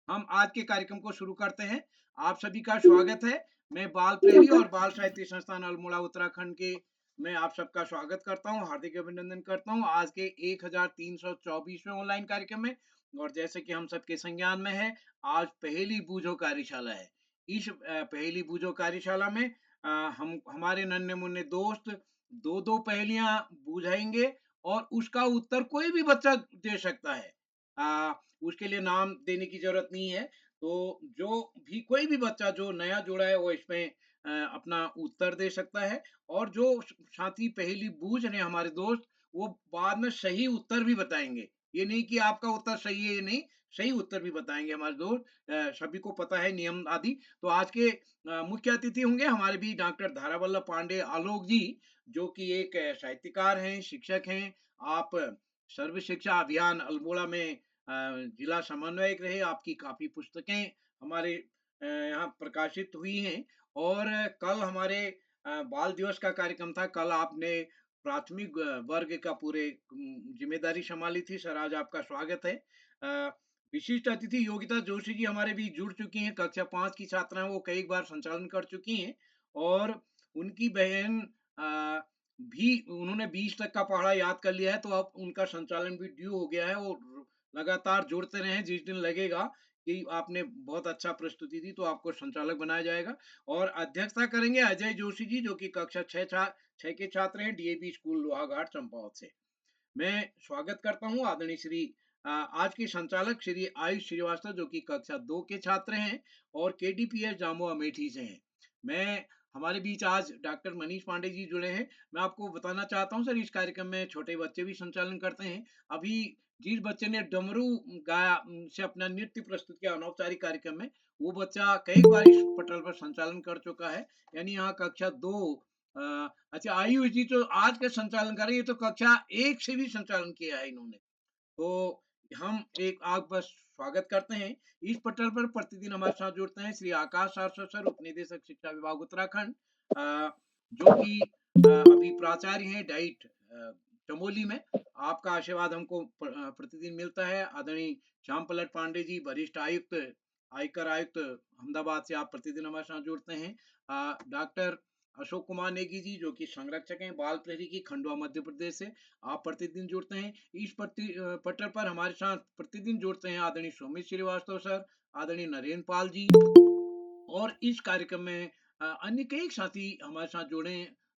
हम आज के कार्यक्रम को शुरू करते हैं। आप सभी का स्वागत है। मैं बाल प्रेमी और बाल साहित्य संस्थान अल्मोड़ा उत्तराखंड के मैं आप सबका स्वागत करता हूं, हार्दिक अभिनंदन करता हूं आज के 1324वें ऑनलाइन कार्यक्रम में। और जैसे कि हम सबके संज्ञान में है, आज पहेली बूझो कार्यशाला है। इस पहेली बूझो कार्यशाला में हम हमारे नन्हे मुन्ने दोस्त दो दो पहेलियां बूझाएंगे और उसका उत्तर कोई भी बच्चा दे सकता है। उसके लिए नाम देने की जरूरत नहीं है। तो जो भी कोई भी बच्चा जो नया जुड़ा है वो इसमें अपना उत्तर दे सकता है। और जो साथी पहेली बूझ रहे हैं हमारे दोस्त, वो बाद में सही उत्तर भी बताएंगे। ये नहीं कि आपका उत्तर सही है, ये नहीं, सही उत्तर भी बताएंगे हमारे दोस्त। सभी को पता है नियम आदि। तो आज के मुख्य अतिथि होंगे हमारे भी डॉक्टर धारावल्लभ पांडे आलोक जी, जो कि एक साहित्यकार हैं, शिक्षक हैं। आप सर्व शिक्षा अभियान अल्मोड़ा में जिला समन्वयक रहे। आपकी काफी पुस्तकें हमारे यहाँ प्रकाशित हुई हैं। और कल हमारे बाल दिवस का कार्यक्रम था। कल आपने प्राथमिक वर्ग का पूरे जिम्मेदारी संभाली थी। सर, आज आपका स्वागत है। विशिष्ट अतिथि योगिता जोशी जी हमारे बीच जुड़ चुकी हैं। कक्षा 5 की छात्रा हैं, वो कई बार संचालन कर चुकी हैं। और उनकी बहन भी, उन्होंने 20 तक का पढ़ा याद कर लिया है, तो अब उनका संचालन भी ड्यू हो गया है। और लगातार जुड़ते रहें। जिस दिन लगेगा कि आपने बहुत अच्छा प्रस्तुति दी, तो आपको संचालक बनाया जाएगा। और अध्यक्षता करेंगे अजय जोशी जी, जो कि कक्षा 6 के छात्र हैं, डीएवी स्कूल लोहाघाट चंपावत से। मैं स्वागत करता हूं आदरणीय श्री आज के संचालक श्री आयुष श्रीवास्तव, जो कि कक्षा 2 के छात्र हैं और केडीपीएस जामो अमेठी से हैं। मैं हमारे बीच आज डॉक्टर मनीष पांडे जी जुड़े हैं। मैं आपको बताना चाहता हूं सर, इस कार्यक्रम में छोटे बच्चे भी संचालन करते हैं। अभी जिस बच्चे ने डमरू गाया से अपना नृत्य प्रस्तुत किया अनौपचारिक कार्यक्रम में, वो बच्चा कई बार इस पटल पर संचालन कर चुका है। यानी यहाँ कक्षा 2। अच्छा, आयुष जी तो आज के संचालन कर रहे हैं, ये तो कक्षा 1 से भी संचालन किया है इन्होंने। तो हम एक आप बस स्वागत करते हैं। इस पटल पर प्रतिदिन हमारे साथ जुड़ते हैं श्री आकाश सारस्वत सर, उप निदेशक शिक्षा विभाग उत्तराखंड, जो कि अभी प्राचार्य हैं डाइट चमोली में। आपका आशीर्वाद हमको प्रतिदिन मिलता है। आदरणीय श्याम पलट पांडे जी, वरिष्ठ आयुक्त, आयकर आयुक्त अहमदाबाद से, आप प्रतिदिन हमारे साथ जुड़ते हैं। डॉक्टर अशोक कुमार नेगी जी, जो कि संरक्षक हैं बाल प्रहरी की, खंडवा मध्य प्रदेश से, आप प्रतिदिन जुड़ते हैं। इस पटल पर हमारे साथ प्रतिदिन जुड़ते हैं आदरणीय सोमित श्रीवास्तव सर, आदरणीय नरेंद्र पाल जी। और इस कार्यक्रम में अन्य कई साथी हमारे साथ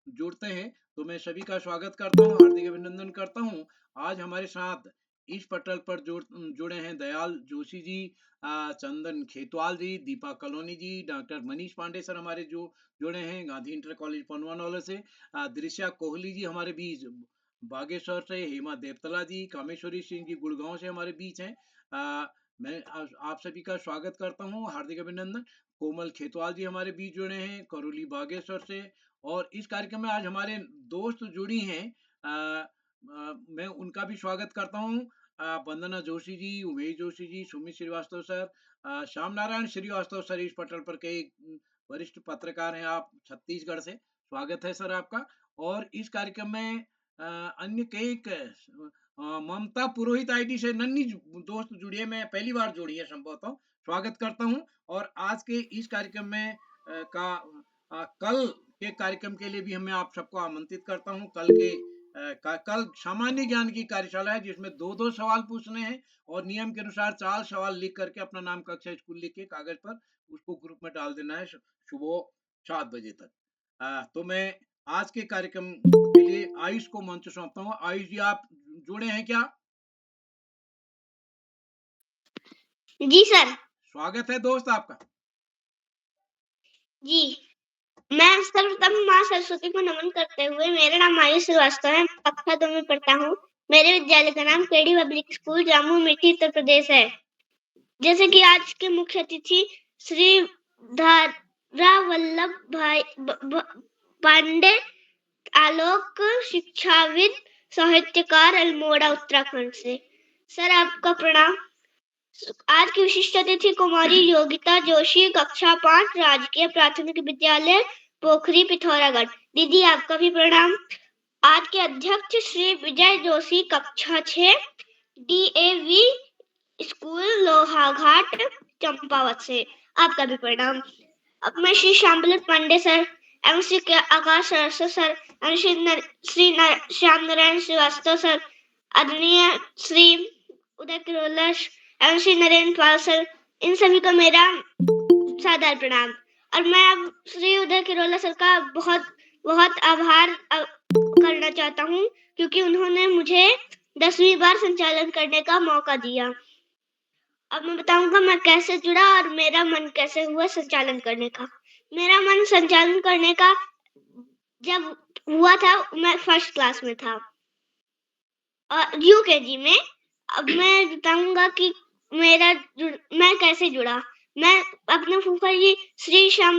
जुड़ते हैं। तो मैं सभी का स्वागत करता हूँ, हार्दिक अभिनंदन करता हूँ। आज हमारे साथ इस पटल पर जुड़े हैं दयाल जोशी जी, चंदन खेतवाल जी, दीपा कलोनी जी, डॉक्टर मनीष पांडे सर हमारे जो जुड़े हैं गांधी इंटर कॉलेज पनवानौला से, दृश्या कोहली जी हमारे बीच बागेश्वर से, हेमा देवतला जी, कामेश्वरी सिंह जी गुड़गांव से हमारे बीच हैं। मैं आप सभी का स्वागत करता हूँ, हार्दिक अभिनंदन। कोमल खेतवाल जी हमारे बीच जुड़े हैं करौली बागेश्वर से। और इस कार्यक्रम में आज हमारे दोस्त जुड़ी हैं, मैं उनका भी स्वागत करता हूँ। वंदना जोशी जी, उमेश जोशी जी, सुमित श्रीवास्तव सर, श्याम नारायण श्रीवास्तव सर, इस पटल पर कई वरिष्ठ पत्रकार हैं आप छत्तीसगढ़ से, स्वागत है सर आपका। और इस कार्यक्रम में अन्य कई ममता पुरोहित आईडी से नन्ही दोस्त जुड़ी है, मैं पहली बार जुड़ी है संभवतः, स्वागत करता हूं। और आज के इस कार्यक्रम में कल के कार्यक्रम के लिए भी मैं आप सबको आमंत्रित करता हूं। कल सामान्य ज्ञान की कार्यशाला है, जिसमें 2-2 सवाल पूछने हैं और नियम के अनुसार 4 सवाल लिख करके अपना नाम, कक्षा, स्कूल लिख के कागज पर उसको ग्रुप में डाल देना है सुबह 7 बजे तक। तो मैं आज के कार्यक्रम के लिए आयुष को मंच सौंपता हूँ। आयुष जी, आप जुड़े हैं क्या? जी सर। स्वागत है दोस्त आपका। जी, मैं सर्वप्रथम माँ सरस्वती को नमन करते हुए, मेरा नाम आयुष श्रीवास्तव है, कक्षा 2 में पढ़ता हूँ। मेरे विद्यालय का नाम KD public school Jamu Amethi Uttar Pradesh है। जैसे कि आज के मुख्य अतिथि श्री धारावल्लभ भाई पांडे आलोक, शिक्षाविद, साहित्यकार, अल्मोड़ा उत्तराखंड से। सर, आपका प्रणाम। आज की विशिष्ट अतिथि कुमारी योगिता जोशी, कक्षा 5, राजकीय प्राथमिक विद्यालय पोखरी, पिथौरागढ़। दीदी, आपका भी प्रणाम। आज के अध्यक्ष श्री विजय जोशी, कक्षा 6, डीएवी स्कूल लोहाघाट चंपावत से। आपका भी प्रणाम। अब मैं श्री श्यामलाल पांडे सर एवं श्री आकाश सरस्वत सर एवं श्री श्याम नारायण श्रीवास्तव सर, आदरणीय श्री उदय किरोला एवं श्री नरेंद्र पाल सर, इन सभी को मेरा सादर प्रणाम। और मैं अब श्री उदय किरोला सर का बहुत बहुत आभार करना चाहता हूँ, क्योंकि उन्होंने मुझे 10वीं बार संचालन करने का मौका दिया। अब मैं बताऊंगा मैं कैसे जुड़ा और मेरा मन कैसे हुआ संचालन करने का। मेरा मन संचालन करने का जब हुआ था, मैं फर्स्ट क्लास में था और यूकेजी में। अब मैं बताऊंगा कि मैं कैसे जुड़ा। मैं अपने फूफा जी श्री श्याम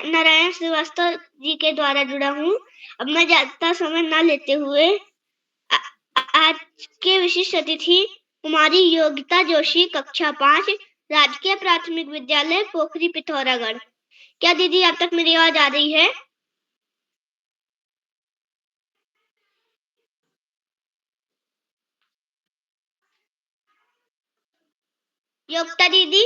नारायण श्रीवास्तव जी के द्वारा जुड़ा हूँ। अब मैं ज्यादा समय न लेते हुए आज के विशिष्ट अतिथि कुमारी योगिता जोशी, कक्षा 5, राजकीय प्राथमिक विद्यालय पोखरी पिथौरागढ़। क्या दीदी अब तक मेरी आवाज आ रही है? योगिता दीदी,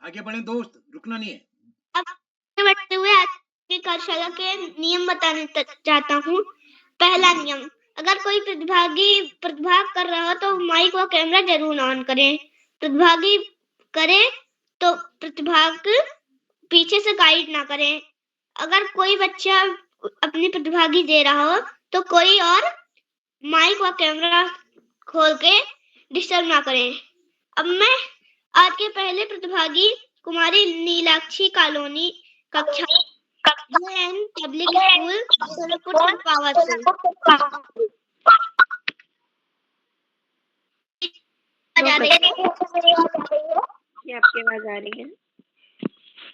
आगे बढ़े दोस्त, रुकना नहीं है। अब बढ़ते हुए आज की कार्यशाला के नियम बताने चाहता हूँ। पहला नियम, अगर कोई प्रतिभाग कर रहा हो तो माइक व कैमरा जरूर ऑन करें। प्रतिभागी करे तो प्रतिभाग पीछे से गाइड ना करें। अगर कोई बच्चा अपनी प्रतिभागी दे रहा हो तो कोई और माइक व कैमरा खोल के डिस्टर्ब ना करें। अब मैं आज के पहले प्रतिभागी कुमारी नीलाक्षी कॉलोनी, कक्षा जैन पब्लिक स्कूल, गोरखपुर चंपावत से। आवाज आ रही है? जी, आपकी आवाज आ रही है।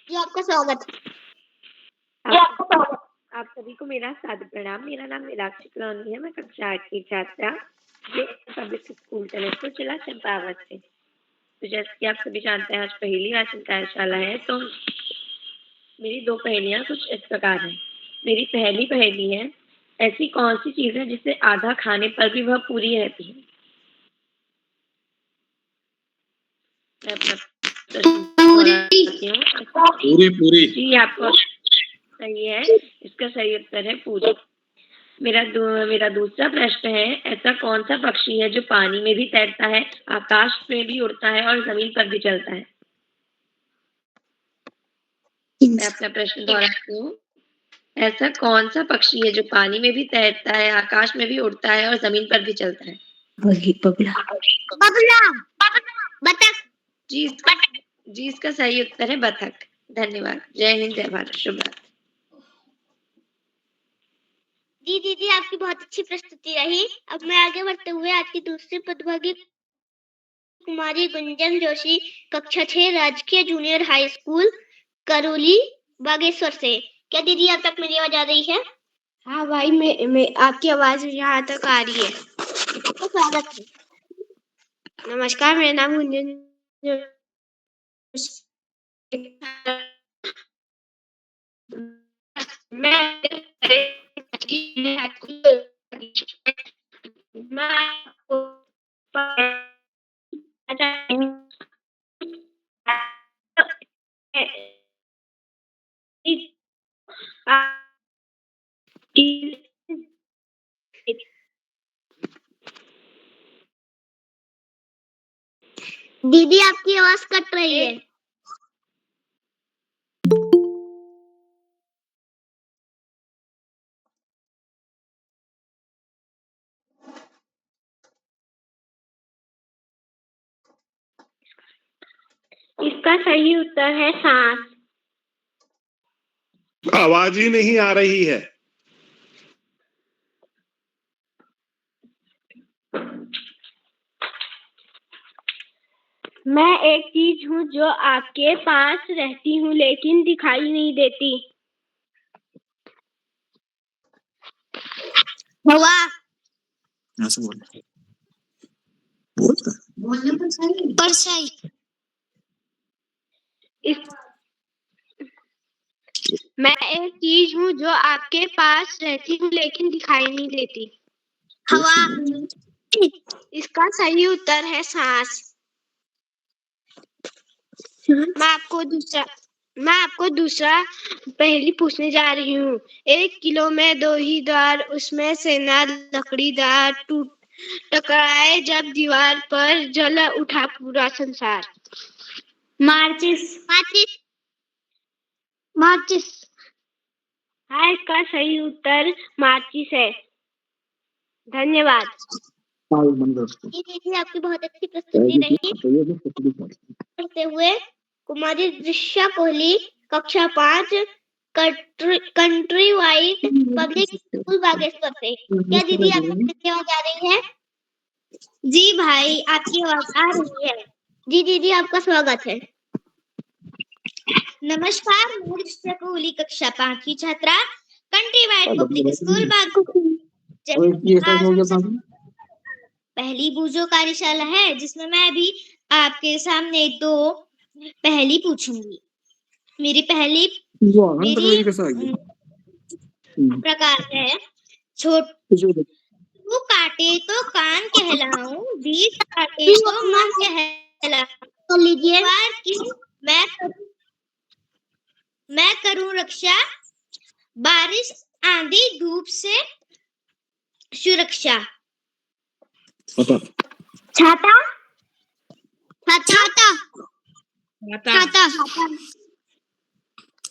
जी, आपका स्वागत। आप सभी को मेरा सादर प्रणाम। मेरा नाम नीलाक्षी कॉलोनी है। मैं कक्षा 8 की छात्रा पब्लिक स्कूल टलेसपुर जिला चंपावत से। तो जैसे कि आप सभी जानते हैं, आज पहली वाचन कार्यशाला है, तो मेरी 2 पहेलियां कुछ इस प्रकार हैं। मेरी पहली पहेली है, ऐसी कौन सी चीज है जिसे आधा खाने पर भी वह पूरी रहती है? मैं अपना पूरी जी, आपको सही है। इसका सही उत्तर है पूरी। मेरा दूसरा प्रश्न है, ऐसा कौन सा पक्षी है जो पानी में भी तैरता है, आकाश में भी उड़ता है और जमीन पर भी चलता है? मैं अपना प्रश्न दोहराती हूँ। ऐसा कौन सा पक्षी है जो पानी में भी तैरता है, आकाश में भी उड़ता है और जमीन पर भी चलता है? बगुला, बतख। जी, इसका सही उत्तर है बतख। धन्यवाद। जय हिंद, जय भारत। शुभ रात्रि। जी दीदी, आपकी बहुत अच्छी प्रस्तुति रही। अब मैं आगे बढ़ते हुए आज की दूसरी प्रतिभागी कुमारी गुंजन जोशी, कक्षा 6, राजकीय junior high school, Karauli, Bageshwar से। क्या दीदी अब तक मेरी आवाज आ रही है? हाँ भाई, मैं आपकी आवाज यहाँ तक आ रही है। तो स्वागत है। नमस्कार, मेरा नाम गुंजन दीदी, आपकी आवाज कट रही है। इसका सही उत्तर है सांस। आवाज ही नहीं आ रही है। मैं एक चीज हूँ जो आपके पास रहती हूँ लेकिन दिखाई नहीं देती। हवा। इस मैं एक चीज हूँ जो आपके पास रहती हूँ लेकिन दिखाई नहीं देती। हवा। इसका सही उत्तर है सांस। मैं आपको दूसरा पहेली पूछने जा रही हूँ। 1 किलो में 2 ही द्वार, उसमें से ना लकड़ीदार, टकराए जब दीवार पर, जल उठा पूरा संसार। माचिस। हाँ, इसका सही उत्तर माचिस है। धन्यवाद। दीदी आपकी बहुत अच्छी प्रस्तुति रही। करते हुए कुमारी दृश्या कोहली, कक्षा 5, country wide public school Bageshwar से। क्या दीदी आपकी आवाज आ रही है? जी भाई, आपकी आवाज आ रही है। जी दीदी, आपका स्वागत है। नमस्कार, मैं दृश्या कोहली, कक्षा 5 की छात्रा, country wide public school Bageshwar. पहली बूझो कार्यशाला है जिसमें मैं भी आपके सामने 2 पहेली पूछूंगी। मेरी पहली प्रकार है, छोटू काटे तो कान कहलाऊं, 20 काटे तो मन कहलाऊं। तो लीजिए, मैं करूं रक्षा, बारिश आंधी धूप से सुरक्षा। छाता।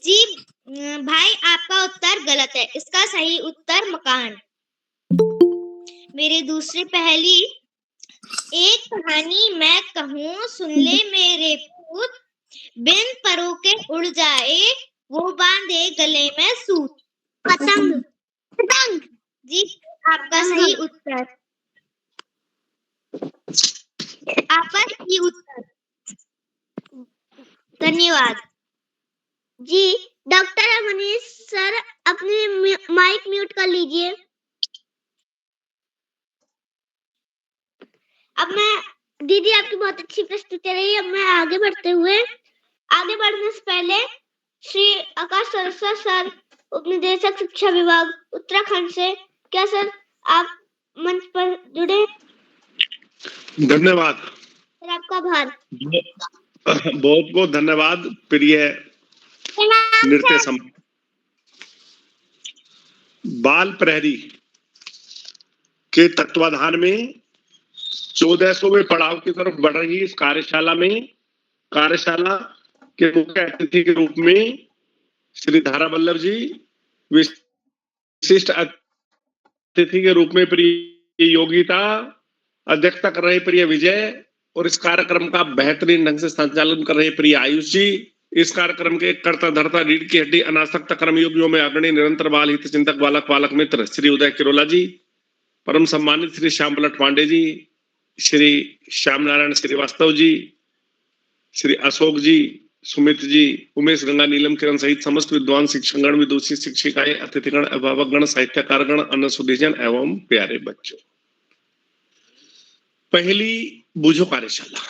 जी भाई, आपका उत्तर गलत है। इसका सही उत्तर मकान। मेरी दूसरी पहेली, एक कहानी मैं कहूँ, सुन ले मेरे पूत, बिन परों के उड़ जाए, वो बांधे गले में सूत। पतंग। जी, आपका सही उत्तर। धन्यवाद। जी, डॉक्टर मनीष सर, अपनी माइक म्यूट कर लीजिए। अब मैं दीदी, आपकी बहुत अच्छी प्रस्तुति रही। अब मैं आगे बढ़ने से पहले श्री आकाश सरस्वत सर, उपनिदेशक शिक्षा विभाग उत्तराखंड से, क्या सर आप मंच पर जुड़े? धन्यवाद सर, आपका आभार। बहुत बहुत धन्यवाद प्रिय नृत्य बाल प्रहरी के तत्वाधान में 1400वें पड़ाव की तरफ बढ़ रही इस कार्यशाला के मुख्य अतिथि के रूप में श्री धारा वल्लभ जी, विशिष्ट अतिथि के रूप में प्रिय योगिता, अध्यक्षता कर रहे प्रिय विजय, और इस कार्यक्रम का बेहतरीन ढंग से संचालन कर रहे प्रिय आयुष जी, इस कार्यक्रम के कर्ता धर्ता रीढ़ की हड्डी अनासक्त कर्मयोगियों में अग्रणी निरंतर बाल हित चिंतक बालक मित्र श्री उदय किरोला जी, परम सम्मानित श्री श्याम पलट पांडे जी, श्री श्याम नारायण श्रीवास्तव जी, श्री अशोक जी, सुमित जी, उमेश गंगा नीलम किरण सहित समस्त विद्वान शिक्षकगण, विदुषी शिक्षिकाएं, अतिथिगण, अभिभावकगण, साहित्यकारगण, अन्य सुधीजन एवं प्यारे बच्चों। पहली बूझो कार्यशाला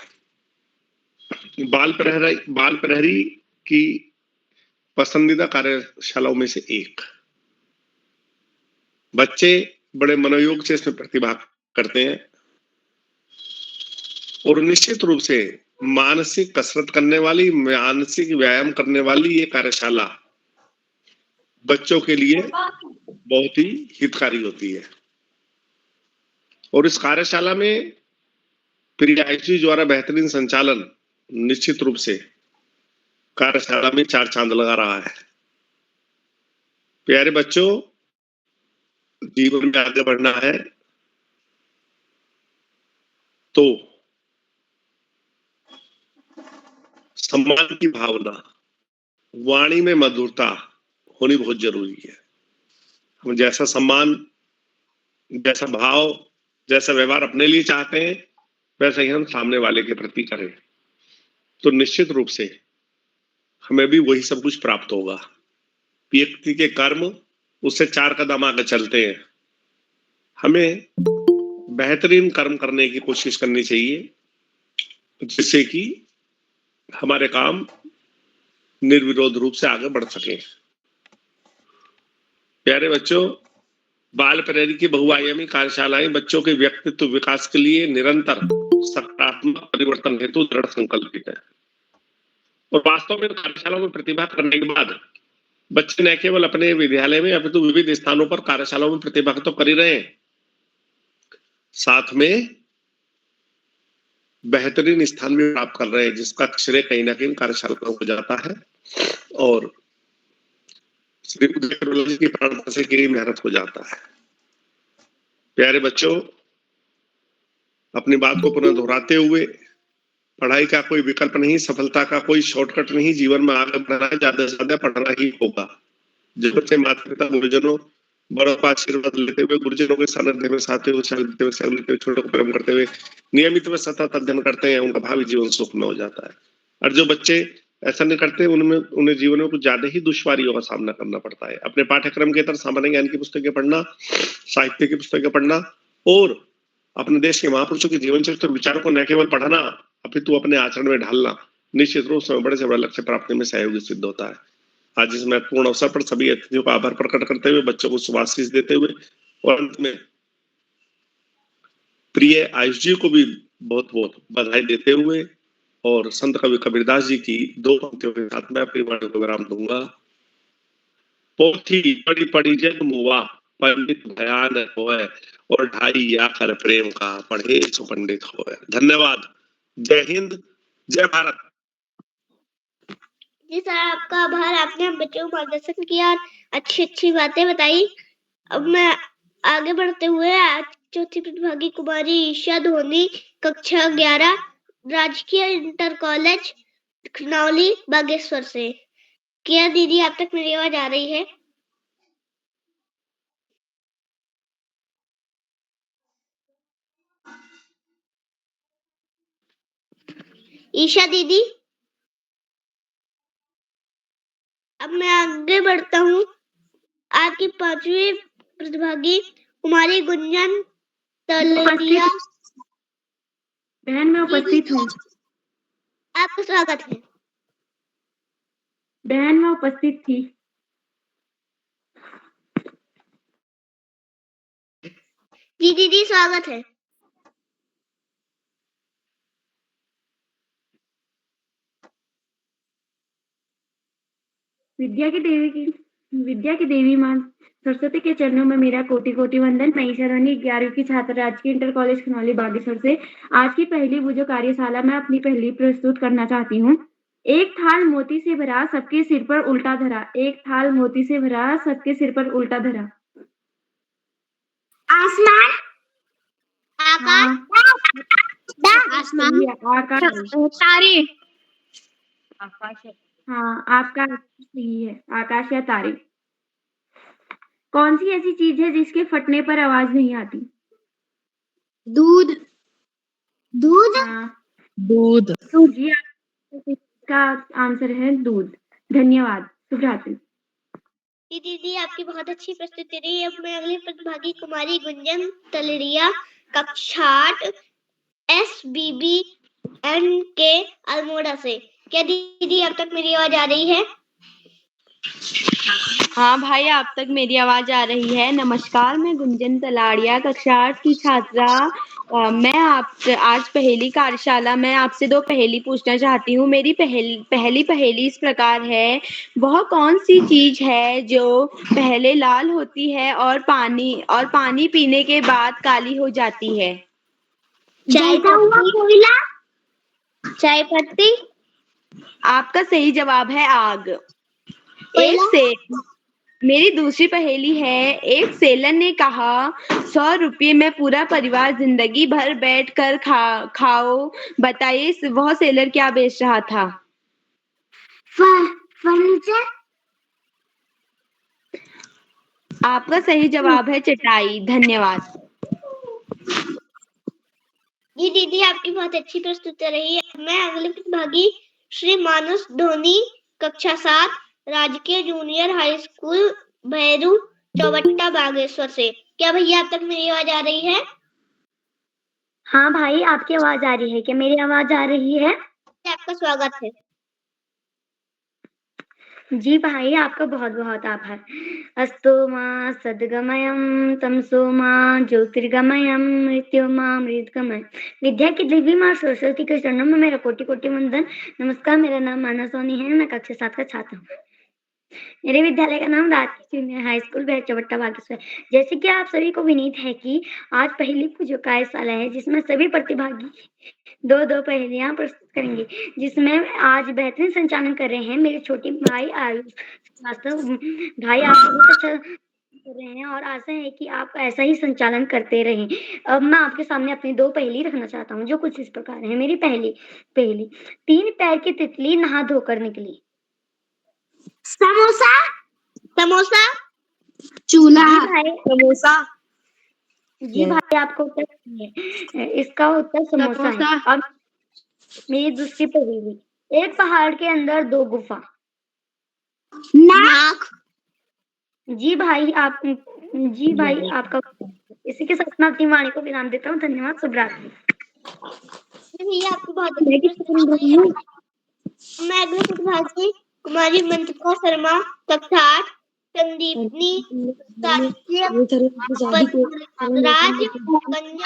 बाल प्रहरी की पसंदीदा कार्यशालाओं में से एक। बच्चे बड़े मनोयोग से इसमें प्रतिभा करते हैं और निश्चित रूप से मानसिक कसरत करने वाली, मानसिक व्यायाम करने वाली ये कार्यशाला बच्चों के लिए बहुत ही हितकारी होती है। और इस कार्यशाला में प्रिय आयुषी द्वारा बेहतरीन संचालन निश्चित रूप से कार्यशाला में 4 चांद लगा रहा है। प्यारे बच्चों, जीवन में आगे बढ़ना है तो सम्मान की भावना, वाणी में मधुरता होनी बहुत जरूरी है। हम जैसा सम्मान, जैसा भाव, जैसा व्यवहार अपने लिए चाहते हैं, वैसा ही हम सामने वाले के प्रति करें तो निश्चित रूप से हमें भी वही सब कुछ प्राप्त होगा। व्यक्ति के कर्म उससे 4 कदम आगे चलते हैं। हमें बेहतरीन कर्म करने की कोशिश करनी चाहिए जिससे कि हमारे काम निर्विरोध रूप से आगे बढ़ सके। प्यारे बच्चों, बाल प्रेरी की बहुआयामी कार्यशालाएं बच्चों के व्यक्तित्व विकास के लिए निरंतर सकारात्मक परिवर्तन हेतु दृढ़ संकल्पित है और वास्तव में कार्यशालाओं में प्रतिभा करने के बाद बच्चे न केवल अपने विद्यालय में अपितु विविध स्थानों पर कार्यशालाओं में प्रतिभा तो कर ही रहे हैं, साथ में बेहतरीन स्थान भी प्राप्त कर रहे हैं, जिसका श्रेय कहीं ना कहीं कार्यशालाओं को जाता है और श्री उदय करोलजी की प्रेरणा से की मेहनत को जाता है। प्यारे बच्चों, अपनी बात को पुनः दोहराते हुए, पढ़ाई का कोई विकल्प नहीं, सफलता का कोई शॉर्टकट नहीं, जीवन में आगे बढ़ना है, ज्यादा से ज्यादा पढ़ना ही होगा। जब बच्चे माता पिता गुरुजनों बड़ों का आशीर्वाद लेते हुए, गुरुजनों के सानिध्य में साथ में उत्साह देते हुए, छोटों को प्रेम करते हुए नियमित व सतत अध्ययन करते हैं, उनका भावी जीवन सुखमय हो जाता है। और जो बच्चे ऐसा नहीं करते, उन्हें जीवन में कुछ ज्यादा ही दुश्वारियों का सामना करना पड़ता है। अपने पाठ्यक्रम के तरह सामान्य ज्ञान की पुस्तकें पढ़ना, साहित्य की पुस्तकें पढ़ना और अपने देश के महापुरुषों के जीवन चरित्र विचारों को न केवल पढ़ना अपितु अपने आचरण में ढालना निश्चित रूप से बड़े से बड़ा लक्ष्य प्राप्ति में सहयोगी सिद्ध होता है। आज इस महत्वपूर्ण अवसर पर सभी अतिथियों का आभार प्रकट करते हुए, बच्चों को शुभाशीष देते हुए और अंत में प्रिय आयुष जी को भी बहुत बहुत बधाई देते हुए और संत कवि कबीरदास जी की दो पंक्तियों के साथ मैं अपनी वाणी को विराम दूंगा। पोथी पढ़ी पढ़ी जग मुआ, पंडित भयान होए और ढाई या कर प्रेम का, पढ़े सो पंडित होए। धन्यवाद। जय हिंद, जय भारत। जी सर, आपका आभार। आपने हम बच्चों को मार्गदर्शन किया और अच्छी अच्छी बातें बताई। अब मैं आगे बढ़ते हुए आज चौथी प्रतिभागी कुमारी ईशा धोनी, कक्षा 11, राजकीय इंटर कॉलेज खनौली बागेश्वर से। क्या दीदी आप तक मेरी आवाज आ रही है? ईशा दीदी, अब मैं आगे बढ़ता हूँ। आज की 5वीं प्रतिभागी कुमारी गुंजन तलरिया। बहन मैं उपस्थित हूँ। आपका स्वागत है। बहन मैं उपस्थित थी। जी दीदी, स्वागत है। विद्या की देवी मां सरस्वती के चरणों में मेरा कोटि कोटि वंदन। मैं ईशा धोनी 11वीं की छात्र, राजकीय इंटर कॉलेज खनौली बागेश्वर से। आज की पहली वो जो कार्यशाला मैं अपनी पहली प्रस्तुत करना चाहती हूँ। एक थाल मोती से भरा, सबके सिर पर उल्टा धरा। एक थाल मोती से भरा, सबके सिर पर उल्टा धरा। आसमान, आकाश, आसमान, आकाश, तारे। हाँ आपका सही है, आकाश या तारे। कौन सी ऐसी चीज है जिसके फटने पर आवाज नहीं आती? दूध। दूध, दूध। जी, आपका आंसर है दूध। धन्यवाद। शुभ रात्रि। जी दीदी, आपकी बहुत अच्छी प्रस्तुति रही। अब मैं अगली प्रतिभागी कुमारी गुंजन तलरिया, कक्षा 8, SBBNK अल्मोड़ा से। क्या दीदी आप तक मेरी आवाज आ रही है? हाँ भाई, आप तक मेरी आवाज आ रही है। नमस्कार, मैं गुंजन तलाड़िया, कक्षा 8 की छात्रा। मैं आपसे आज पहेली कार्यशाला में आपसे 2 पहेली पूछना चाहती हूँ। मेरी पहली पहेली इस प्रकार है। वह कौन सी चीज है जो पहले लाल होती है और पानी पीने के बाद काली हो जाती है? जलता हुआ कोयला, चाय पत्ती। आपका सही जवाब है आग। मेरी दूसरी पहेली है। एक सेलर ने कहा, 100 रुपये में पूरा परिवार जिंदगी भर बैठ कर खाओ। बताइए वह सेलर क्या बेच रहा था? फर्नीचर। आपका सही जवाब है चटाई। धन्यवाद। जी दीदी, आपकी बहुत अच्छी प्रस्तुति रही। मैं अगले प्रतिभागी श्री मानस धोनी, कक्षा 7, राजकीय junior high school Bhairu Chaubatta Bageshwar से। क्या भैया आप तक मेरी आवाज आ रही है? हाँ भाई, आपकी आवाज आ रही है। क्या मेरी आवाज आ रही है? आपका स्वागत है। जी भाई, आपका बहुत बहुत आभार। अस्तो मा सद्गमयं तमसो मा ज्योतिर्गमयं मृत्योर्मा मृतगमय। विद्या की देवी माँ सरस्वती के चरणों में मेरा कोटि कोटि वंदन। नमस्कार, मेरा नाम मानस सोनी है, मैं कक्षा 7 का छात्र हूँ। मेरे विद्यालय का नाम राजकीय जूनियर हाई स्कूल बेलचवट्टा बागेश्वर। जैसे कि आप सभी को विनीत है कि आज पहली पूजो कार्यशाला है, जिसमें सभी प्रतिभागी दो पहेलियां प्रस्तुत करेंगे, जिसमें आज बेहतरीन संचालन कर रहे हैं मेरे छोटे भाई आयुष श्रीवास्तव। भाई आप बहुत अच्छा कर रहे हैं और आशा है कि आप ऐसा ही संचालन करते रहें। अब मैं आपके सामने अपनी 2 पहेली रखना चाहता हूँ, जो कुछ इस प्रकार है। मेरी पहली पहेली, 3 पैर की तितली नहा धोकर निकली। समोसा, समोसा, चूल्हा, जी भाई, समोसा, जी भाई, आपको उत्तर सही है। इसका उत्तर समोसा है। समोसा। अब मेरी दूसरी पहेली, एक पहाड़ के अंदर 2 गुफा। नाक, जी भाई, आपका इसी के साथ मैं अपनी वाणी को विराम देता हूँ। धन्यवाद, शुभ रात्रि। भैया आपकी बहुत अच्छी प्रस्तुति है। मैं अगले प्रतिभागी कुमारी मंत्रिका शर्मा, कक्षा 8, संदीपनी शासकीय राज कन्या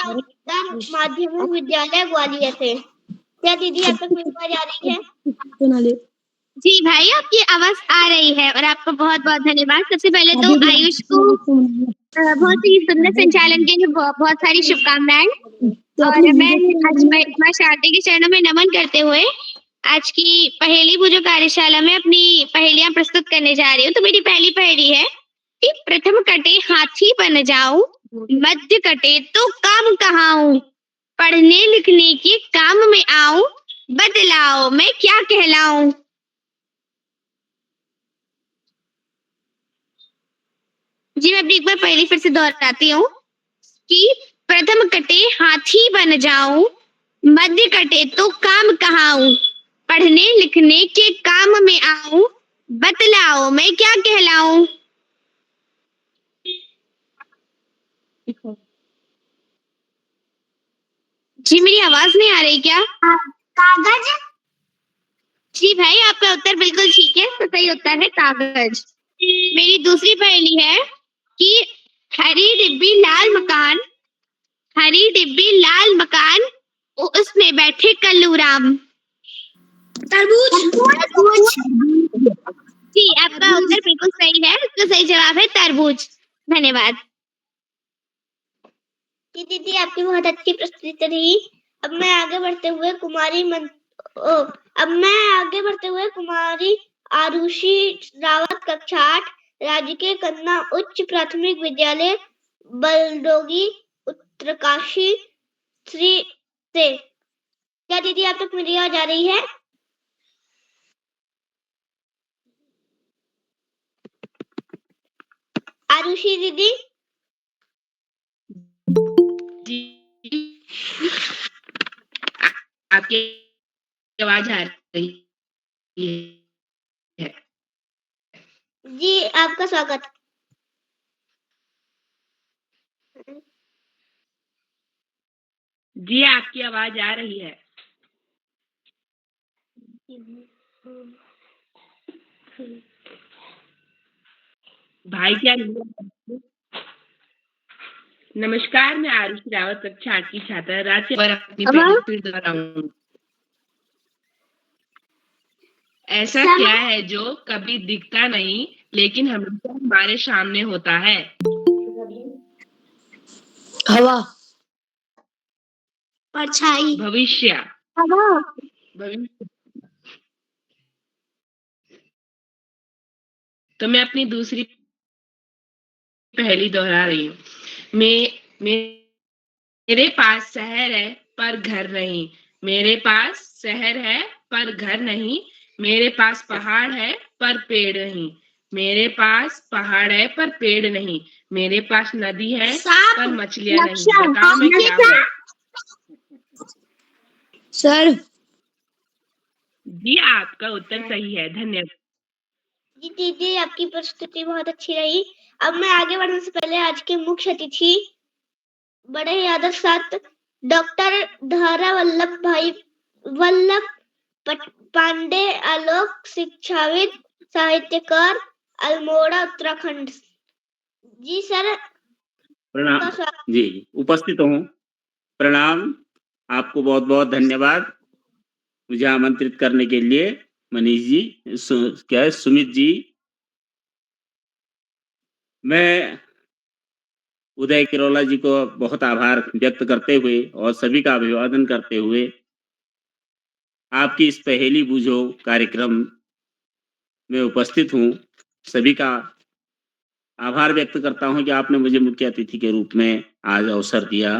उच्चतर माध्यमिक विद्यालय ग्वालियर से। क्या दीदी आप तक मेरी आवाज आ रही है? जी भाई, आपकी आवाज आ रही है और आपका बहुत बहुत धन्यवाद। सबसे पहले तो आयुष को बहुत ही सुंदर संचालन के लिए बहुत सारी शुभकामनाएं। और मैं आज मां शारदा के चरणों में नमन करते हुए आज की पहेली पूजो कार्यशाला में अपनी पहेलियां प्रस्तुत करने जा रही हूँ। तो मेरी पहली पहेली है कि प्रथम कटे हाथी बन जाऊं, मध्य कटे तो काम कहाऊं, पढ़ने लिखने के काम में आऊं, बदलाओ मैं क्या कहलाऊं। जी मैं एक बार पहली फिर से दोहराती हूँ कि प्रथम कटे हाथी बन जाऊं, मध्य कटे तो काम कहाऊं, पढ़ने लिखने के काम में आऊं, बतलाओ मैं क्या कहलाऊं। जी मेरी आवाज नहीं आ रही क्या? कागज, जी भाई आपका उत्तर बिल्कुल ठीक है, तो सही उत्तर है कागज। मेरी दूसरी पहेली है कि हरी डिब्बी लाल मकान, हरी डिब्बी लाल मकान, उसमें बैठे कल्लू राम। तरबूज, जी आपका उत्तर बिल्कुल सही है, तो सही जवाब है तरबूज। धन्यवाद। जी दीदी आपकी बहुत अच्छी प्रस्तुति रही। अब मैं आगे बढ़ते हुए कुमारी आरुषि रावत, कक्षा 8, राजकीय कन्या उच्च प्राथमिक विद्यालय बलडोगी, उत्तरकाशी श्री से। क्या दीदी आप तक मेरी आवाज आ रही है? आरुषि दीदी, आपकी आवाज आ रही है। जी आपका स्वागत। जी आपकी आवाज आ रही है। भाई क्या नमस्कार, मैं आरुषि रावत, कक्षा 8 की छात्रा राज्य पर अपनी पहली फिर दोहराऊं। ऐसा क्या है जो कभी दिखता नहीं लेकिन हमेशा हमारे सामने होता है? हवा, परछाई, भविष्य। हवा, भविष्य। तो मैं अपनी दूसरी पहेली दोहरा रही हूँ। मेरे पास शहर है पर घर नहीं, मेरे पास शहर है पर घर नहीं, मेरे पास पहाड़ है पर पेड़ नहीं, मेरे पास पहाड़ है पर पेड़ नहीं, मेरे पास नदी है पर मछलियां नहीं, बताओ मैं क्या हूँ? सर। जी आपका उत्तर सही है, धन्यवाद। जी दीदी आपकी प्रस्तुति बहुत अच्छी रही। अब मैं आगे बढ़ने से पहले आज के मुख्य अतिथि बड़े ही आदर साथ डॉक्टर धारा वल्लभ पांडे, आलोक शिक्षाविद, साहित्यकार, अल्मोड़ा उत्तराखंड जी सर, प्रणाम आपका स्वागत। जी, उपस्थित हूँ। प्रणाम, आपको बहुत-बहुत धन्यवाद मुझे आमंत्रित करने के लिए। मनीष जी, क्या है सुमित जी, मैं उदय किरोला जी को बहुत आभार व्यक्त करते हुए और सभी का अभिवादन करते हुए आपकी इस पहेली बूझो कार्यक्रम में उपस्थित हूँ। सभी का आभार व्यक्त करता हूँ कि आपने मुझे मुख्य अतिथि के रूप में आज अवसर दिया।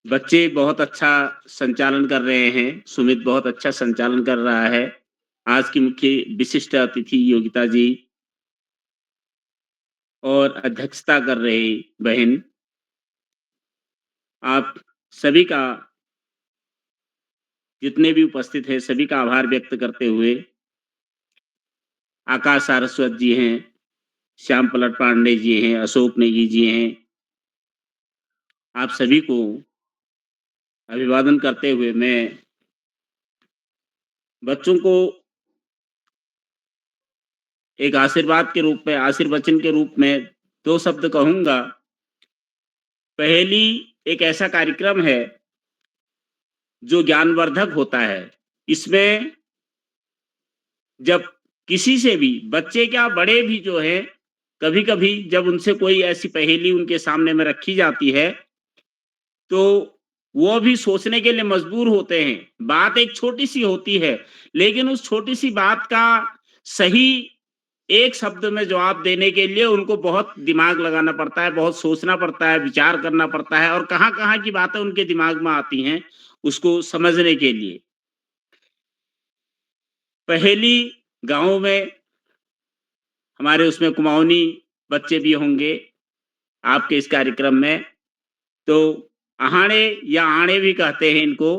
बच्चे बहुत अच्छा संचालन कर रहे हैं, सुमित बहुत अच्छा संचालन कर रहा है। आज की मुख्य विशिष्ट अतिथि योगिता जी और अध्यक्षता कर रही बहन, आप सभी का जितने भी उपस्थित हैं सभी का आभार व्यक्त करते हुए आकाश सारस्वत जी हैं, श्याम पलट पांडे जी हैं, अशोक नेगी जी हैं, आप सभी को अभिवादन करते हुए मैं बच्चों को एक आशीर्वाद के रूप में, आशीर्वचन के रूप में 2 शब्द कहूँगा। पहेली एक ऐसा कार्यक्रम है जो ज्ञानवर्धक होता है। इसमें जब किसी से भी, बच्चे क्या बड़े भी जो हैं, कभी-कभी जब उनसे कोई ऐसी पहेली उनके सामने में रखी जाती है, तो वो भी सोचने के लिए मजबूर होते हैं। बात एक छोटी-सी होती है, लेकिन उस छोटी-सी बात का सही एक शब्द में जवाब देने के लिए उनको बहुत दिमाग लगाना पड़ता है, बहुत सोचना पड़ता है, विचार करना पड़ता है और कहाँ-कहाँ की बातें उनके दिमाग में आती हैं, उसको समझने के लिए। पहेली गाँव में हमारे उसमें कुमाऊनी बच्चे भी होंगे आपके इस कार्यक्रम में, तो अहाणे या आणे भी कहते हैं इनको,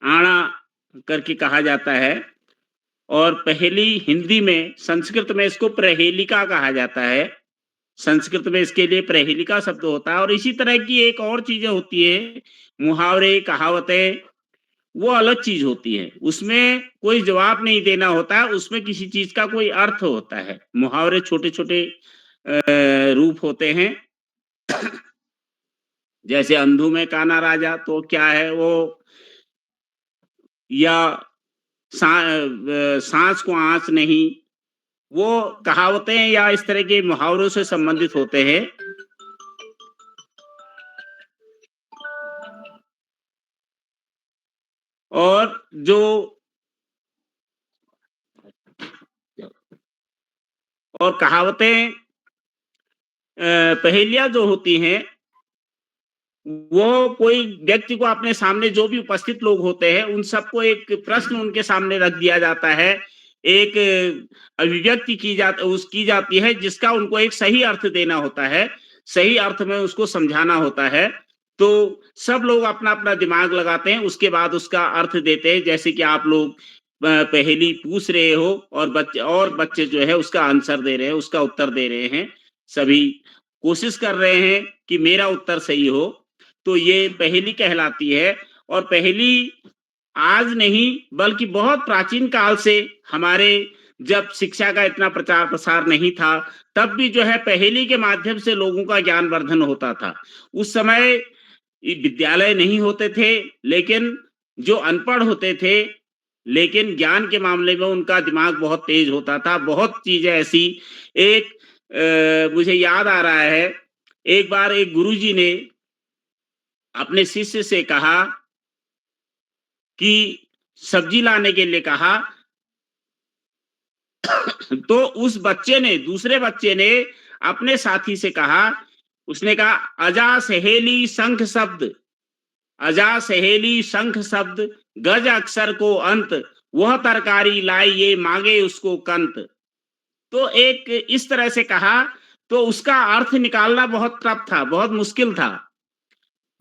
आणा करके कहा जाता है। और पहेली हिंदी में, संस्कृत में इसको प्रहेलिका कहा जाता है। संस्कृत में इसके लिए प्रहेलिका शब्द होता है। और इसी तरह की एक और चीजें होती है, मुहावरे, कहावतें, वो अलग चीज होती है। उसमें कोई जवाब नहीं देना होता है, उसमें किसी चीज का कोई अर्थ होता है। मुहावरे छोटे-छोटे रूप होते हैं। जैसे अंधू में काना राजा, तो क्या है वो, या सांस को आँच नहीं, वो कहावतें या इस तरह के मुहावरों से संबंधित होते हैं। और जो और कहावतें, पहेलियां जो होती हैं, वो कोई व्यक्ति को अपने सामने, जो भी उपस्थित लोग होते हैं उन सबको एक प्रश्न उनके सामने रख दिया जाता है, एक अभिव्यक्ति की जाती है जिसका उनको एक सही अर्थ देना होता है, सही अर्थ में उसको समझाना होता है। तो सब लोग अपना-अपना दिमाग लगाते हैं, उसके बाद उसका अर्थ देते हैं। जैसे कि आप लोग पहेली पूछ रहे हो और बच्चे जो है उसका आंसर दे रहे हैं, उसका उत्तर दे रहे हैं। सभी कोशिश कर रहे हैं कि मेरा उत्तर सही हो, तो ये पहेली कहलाती है। और पहेली आज नहीं बल्कि बहुत प्राचीन काल से, हमारे जब शिक्षा का इतना प्रचार प्रसार नहीं था, तब भी जो है पहेली के माध्यम से लोगों का ज्ञानवर्धन होता था। उस समय विद्यालय नहीं होते थे, लेकिन जो अनपढ़ होते थे, लेकिन ज्ञान के मामले में उनका दिमाग बहुत तेज होता था। बहुत चीजें ऐसी, एक मुझे याद आ रहा है, एक बार एक गुरुजी ने अपने शिष्य से कहा कि सब्जी लाने के लिए कहा, तो उस बच्चे ने, दूसरे बच्चे ने अपने साथी से कहा, उसने कहा, अजा सहेली शंख शब्द, अजा सहेली शंख शब्द, गज अक्षर को अंत, वह तरकारी लाई ये मांगे उसको कंत। तो एक इस तरह से कहा, तो उसका अर्थ निकालना बहुत टफ था, बहुत मुश्किल था।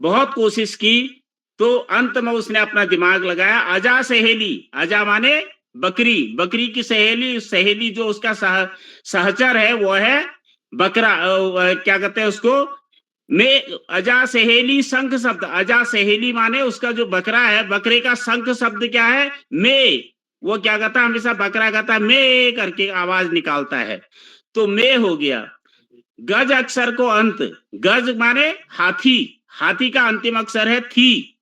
बहुत कोशिश की, तो अंत में उसने अपना दिमाग लगाया। अजा सहेली, अजा माने बकरी, बकरी की सहेली, सहेली जो उसका सहचर है वो है बकरा, क्या कहते हैं उसको, में अजा सहेली शंख शब्द, अजा सहेली माने उसका जो बकरा है, बकरे का शंख शब्द क्या है, में, वो क्या करता है, हमेशा बकरा कहता है मे करके आवाज निकालता है, तो मे हो गया। गज अक्षर को अंत, गज माने हाथी, हाथी का अंतिम अक्षर है थी,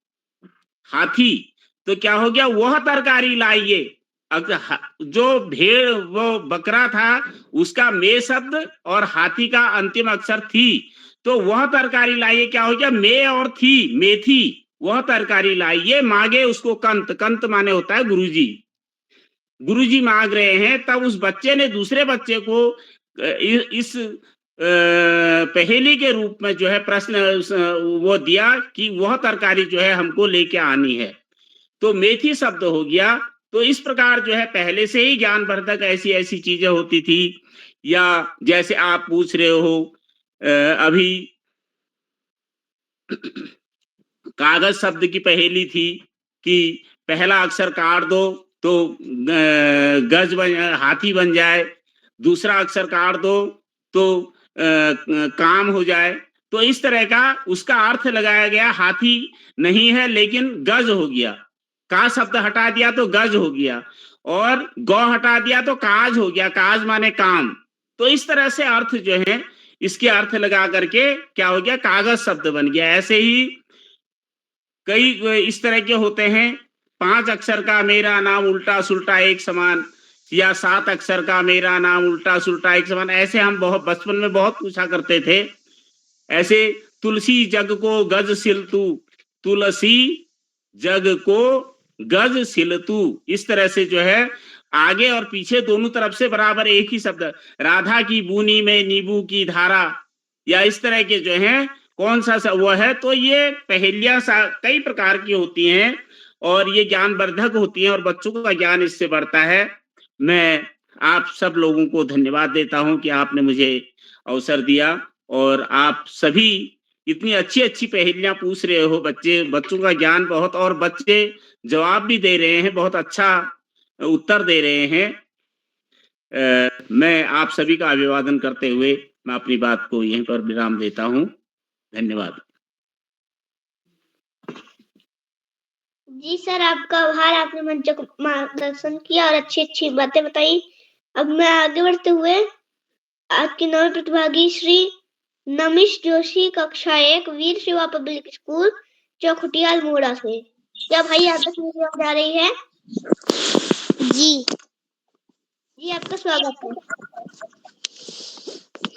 हाथी, तो क्या हो गया, वह तरकारी लाइए। जो भेड़ वो बकरा था उसका मे शब्द और हाथी का अंतिम अक्षर थी, तो वह तरकारी लाइए क्या हो गया, मे और थी, मेथी, वह तरकारी लाइए। मांगे उसको कंत, कंत माने होता है गुरुजी, गुरुजी मांग रहे हैं। तब उस बच्चे ने दूसरे बच्चे को इस पहेली के रूप में जो है प्रश्न वो दिया कि वह तरकारी जो है हमको लेके आनी है, तो मेथी शब्द हो गया। तो इस प्रकार जो है पहले से ही ज्ञानवर्धक ऐसी ऐसी चीजें होती थी। या जैसे आप पूछ रहे हो अभी कागज शब्द की पहेली थी कि पहला अक्षर काट दो तो गज बन, हाथी बन जाए, दूसरा अक्षर काट दो तो काम हो जाए। तो इस तरह का उसका अर्थ लगाया गया, हाथी नहीं है लेकिन गज हो गया, का शब्द हटा दिया तो गज हो गया, और गौ हटा दिया तो काज हो गया, काज माने काम। तो इस तरह से अर्थ जो है इसके अर्थ लगा करके क्या हो गया, कागज शब्द बन गया। ऐसे ही कई इस तरह के होते हैं, 5 अक्षर का मेरा नाम उल्टा सुल्टा एक समान, या 7 अक्षर का मेरा नाम उल्टा सुल्टा एक समान। ऐसे हम बहुत बचपन में बहुत पूछा करते थे। ऐसे तुलसी जग को गज सिल तू, तुलसी जग को गज सिल तू, इस तरह से जो है आगे और पीछे दोनों तरफ से बराबर एक ही शब्द। राधा की बूनी में नींबू की धारा, या इस तरह के जो है कौन सा वो है। तो ये पहेलियां कई प्रकार की होती हैं और ये ज्ञानवर्धक होती हैं और बच्चों का ज्ञान इससे बढ़ता है। मैं आप सब लोगों को धन्यवाद देता हूं कि आपने मुझे अवसर दिया, और आप सभी इतनी अच्छी अच्छी पहेलियां पूछ रहे हो। बच्चों का ज्ञान बहुत, और बच्चे जवाब भी दे रहे हैं, बहुत अच्छा उत्तर दे रहे हैं। मैं आप सभी का अभिवादन करते हुए मैं अपनी बात को यहीं पर विराम देता हूं। धन्यवाद। जी सर, आपका आभार, आपने मंच को मार्गदर्शन किया और अच्छी अच्छी बातें बताई। अब मैं आगे बढ़ते हुए आज के नवे प्रतिभागी श्री नमिश जोशी, कक्षा 1, वीर शिवा पब्लिक स्कूल, चौखुटिया अल्मोड़ा से। क्या भाई आप तक मेरी आवाज आ रही है? जी जी, आपका स्वागत है।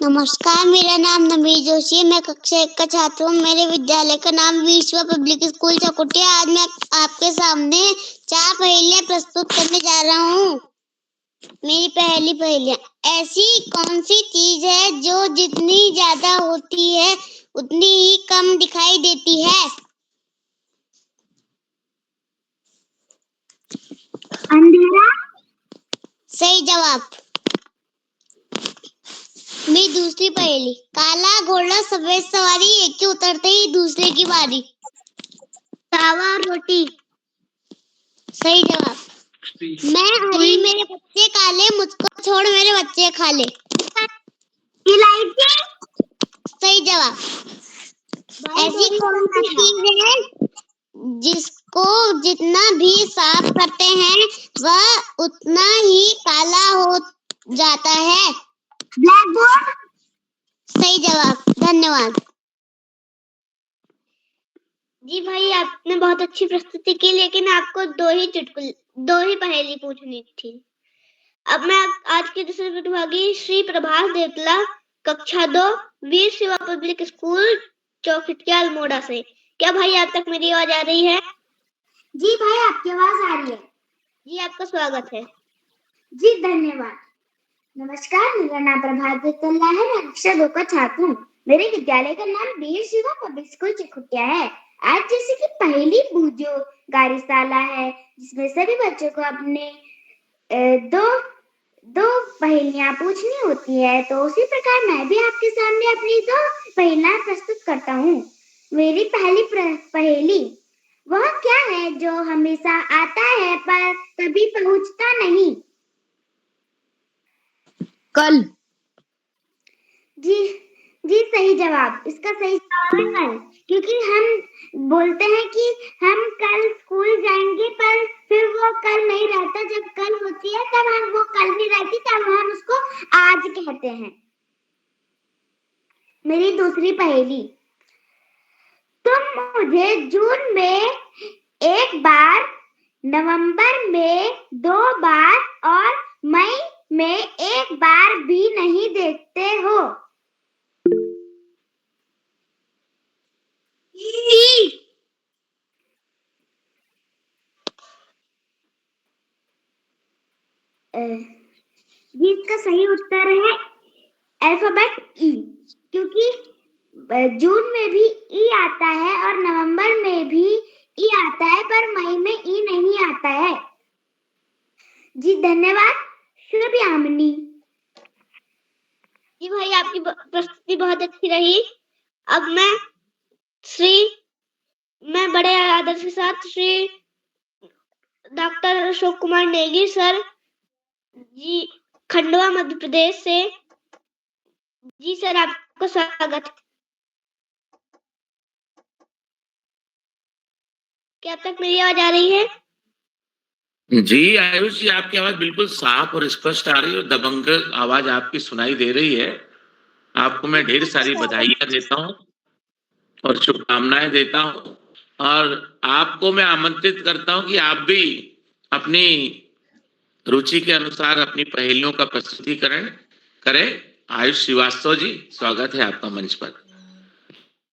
नमस्कार, मेरा नाम नमीश जोशी है। मैं कक्षा 1 का छात्र हूँ। मेरे विद्यालय का नाम वीर शिवा पब्लिक स्कूल चौखुटिया। आज मैं आपके सामने 4 पहेलियां प्रस्तुत करने जा रहा हूँ। मेरी पहली पहेलियां, ऐसी कौन सी चीज है जो जितनी ज्यादा होती है उतनी ही कम दिखाई देती है? अंधेरा। सही जवाब। मेरी दूसरी पहेली, काला घोड़ा सफेद सवारी, एक के उतरते ही दूसरे की बारी। तावा और रोटी। सही जवाब। मैं हरी मेरे बच्चे काले, मुझको छोड़ मेरे बच्चे खा ले। इलायची। सही जवाब। ऐसी कौन सी चीज है जिसको जितना भी साफ करते हैं वह उतना ही काला हो जाता है? Black board. सही जवाब। धन्यवाद। जी भाई, आपने बहुत अच्छी प्रस्तुति की, लेकिन आपको दो ही पहेली पूछनी थी। अब मैं आज के दूसरे प्रतिभागी श्री प्रभास देवतला, कक्षा 2, वीर शिवा पब्लिक स्कूल, चौखुटिया अल्मोड़ा से। क्या भाई आप तक मेरी आवाज आ रही है? जी भाई, आपकी आवाज आ रही है। जी, आपका स्वागत है। जी धन्यवाद। नमस्कार, मेरा नाम प्रभात देवतला है। मैं कक्षा 2 का छात्र हूँ। मेरे विद्यालय का नाम वीर शिवा पब्लिक स्कूल चौखुटिया है। आज जैसे कि पहली बूझो कार्यशाला है जिसमें सभी बच्चों को अपने दो पहेलियां पूछनी होती है, तो उसी प्रकार मैं भी आपके सामने अपनी 2 पहेलियां प्रस्तुत करता हूँ। मेरी पहली पहेली, वह क्या है जो हमेशा आता है पर कभी पहुंचता नहीं? कल। जी जी सही जवाब। इसका सही जवाब है कल, क्योंकि हम बोलते हैं कि हम कल स्कूल जाएंगे, पर फिर वो कल नहीं रहता। जब कल होती है तब हम वो कल नहीं रहती, तब हम उसको आज कहते हैं। मेरी दूसरी पहेली, तुम मुझे जून में एक बार, नवंबर में 2 बार और मई में 1 बार भी नहीं देखते हो। जी इसका सही उत्तर है अल्फाबेट ई, क्योंकि जून में भी ई आता है और नवंबर में भी ई आता है, पर मई में ई नहीं आता है। जी धन्यवाद। शुभ यामिनी। जी भाई, आपकी प्रस्तुति बहुत अच्छी रही। अब मैं बड़े आदर के साथ श्री डॉक्टर अशोक कुमार नेगी सर जी, खंडवा मध्य प्रदेश से। जी सर, आपका स्वागत है। क्या अब तक मेरी आवाज आ रही है? जी आयुष जी, आपकी आवाज बिल्कुल साफ और स्पष्ट आ रही है और दबंग आवाज आपकी सुनाई दे रही है। आपको मैं ढेर सारी बधाइयां देता हूँ और शुभकामनाएं देता हूँ, और आपको मैं आमंत्रित करता हूँ कि आप भी अपनी रुचि के अनुसार अपनी पहेलियों का प्रस्तुतिकरण करें। आयुष श्रीवास्तव जी, स्वागत है आपका मंच पर।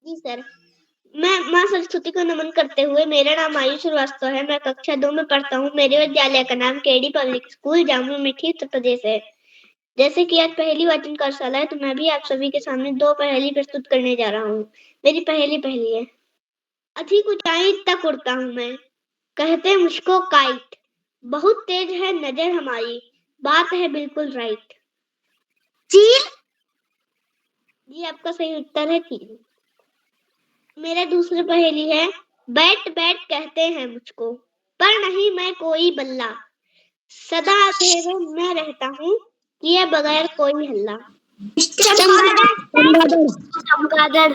जी सर, मैं माँ सरस्वती को नमन करते हुए, मेरा नाम आयुष श्रीवास्तव है, मैं कक्षा 2 में पढ़ता हूँ। मेरे विद्यालय का नाम केडी पब्लिक स्कूल जामुन मिठी उत्तर प्रदेश है। जैसे कि आज पहली वाचन कार्यशाला है, तो मैं भी आप सभी के सामने 2 पहेली प्रस्तुत करने जा रहा हूँ। मेरी पहेली है, अधिक ऊंचाई तक उड़ता हूँ मैं, कहते मुझको काइट, बहुत तेज है नजर हमारी, बात है बिल्कुल राइट। चील। जी आपका सही उत्तर है चील। मेरा दूसरी पहेली है, बैट बैट कहते हैं मुझको, पर नहीं मैं कोई बल्ला, सदा अंधेरों में रहता हूँ, किए बगैर कोई हल्ला। चमगादड़।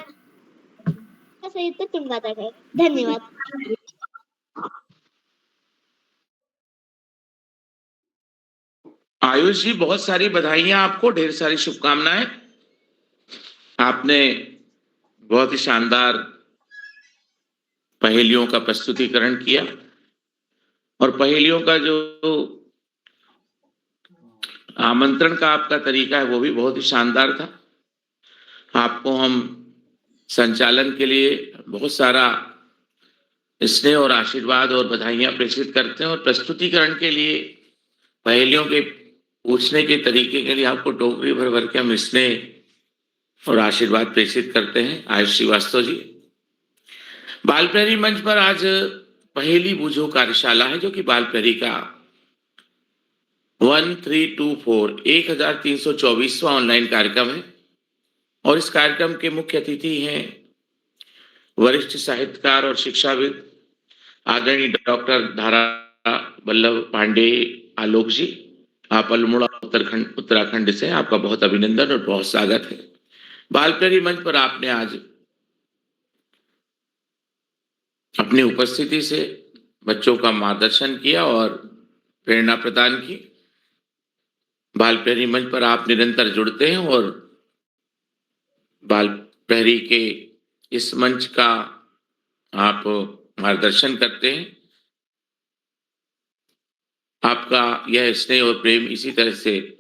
सही उत्तर चमगादड़ है। धन्यवाद। आयुष जी, बहुत सारी बधाइयां आपको, ढेर सारी शुभकामनाएं। आपने बहुत ही शानदार पहेलियों का प्रस्तुतिकरण किया और पहेलियों का जो आमंत्रण का आपका तरीका है वो भी बहुत ही शानदार था। आपको हम संचालन के लिए बहुत सारा स्नेह और आशीर्वाद और बधाइयां प्रेषित करते हैं, और प्रस्तुतिकरण के लिए, पहेलियों के पूछने के तरीके के लिए आपको टोकरी भर भर के हम स्नेह और आशीर्वाद प्रेषित करते हैं। आयुष श्रीवास्तव जी, बाल प्रहरी मंच पर आज पहेली बूझो कार्यशाला है, जो कि बाल प्रहरी का 1324 ऑनलाइन कार्यक्रम है, और इस कार्यक्रम के मुख्य अतिथि हैं वरिष्ठ साहित्यकार और शिक्षाविद आदरणीय डॉक्टर धारा वल्लभ पांडे आलोक जी। आप अल्मोड़ा उत्तराखंड से, आपका बहुत अभिनंदन और बहुत स्वागत है। बाल प्रहरी मंच पर आपने आज अपनी उपस्थिति से बच्चों का मार्गदर्शन किया और प्रेरणा प्रदान की। बाल प्रहरी मंच पर आप निरंतर जुड़ते हैं और बाल प्रहरी के इस मंच का आप मार्गदर्शन करते हैं। आपका यह स्नेह और प्रेम इसी तरह से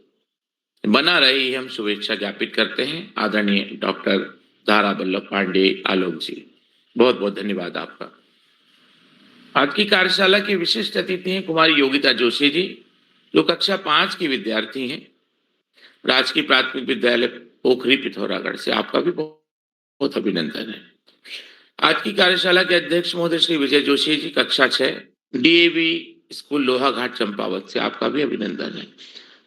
बना रहे, हम शुभेच्छा ज्ञापित करते हैं। आदरणीय डॉक्टर धारा वल्लभ पांडे आलोक जी, बहुत बहुत धन्यवाद आपका। आज की कार्यशाला की विशिष्ट अतिथि हैं कुमारी योगिता जोशी जी, जो कक्षा 5 की विद्यार्थी हैं, राजकीय प्राथमिक विद्यालय पोखरी पिथौरागढ़ से। आपका भी बहुत अभिनंदन है। आज की कार्यशाला के अध्यक्ष महोदय श्री विजय जोशी जी, कक्षा 6 डीएवी स्कूल लोहाघाट चंपावत से। आपका भी अभिनंदन है।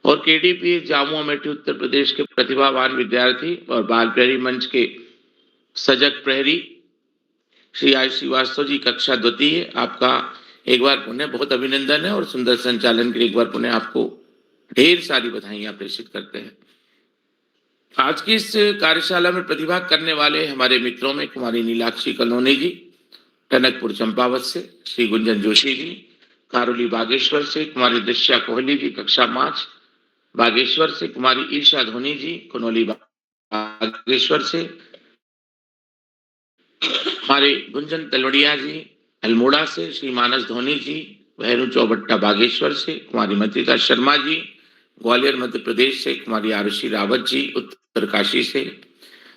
और केडीपी जामुआ अमेठी उत्तर प्रदेश के प्रतिभावान विद्यार्थी और बाल प्रहरी मंच के सजग प्रहरी श्री आयुष श्रीवास्तव जी, कक्षा 2, आपका एक बार पुनः बहुत अभिनंदन है, और सुंदर संचालन के लिए एक बार पुनः आपको ढेर सारी बधाइयां प्रेषित करते हैं। आज की इस कार्यशाला में प्रतिभाग करने वाले हमारे मित्रों में कुमारी नीलाक्षी कलोनी जी टनकपुर चंपावत से, श्री गुंजन जोशी जी कारोली बागेश्वर से, कुमारी दृश्या कोहली जी कक्षा 5 बागेश्वर से, कुमारी ईशा धोनी जी कुनौली बागेश्वर से, हमारे गुंजन तलवड़िया जी अल्मोड़ा से, श्री मानस धोनी जी भैरू चौबट्टा बागेश्वर से, कुमारी मतिका शर्मा जी ग्वालियर मध्य प्रदेश से, कुमारी आरुषि रावत जी उत्तरकाशी से,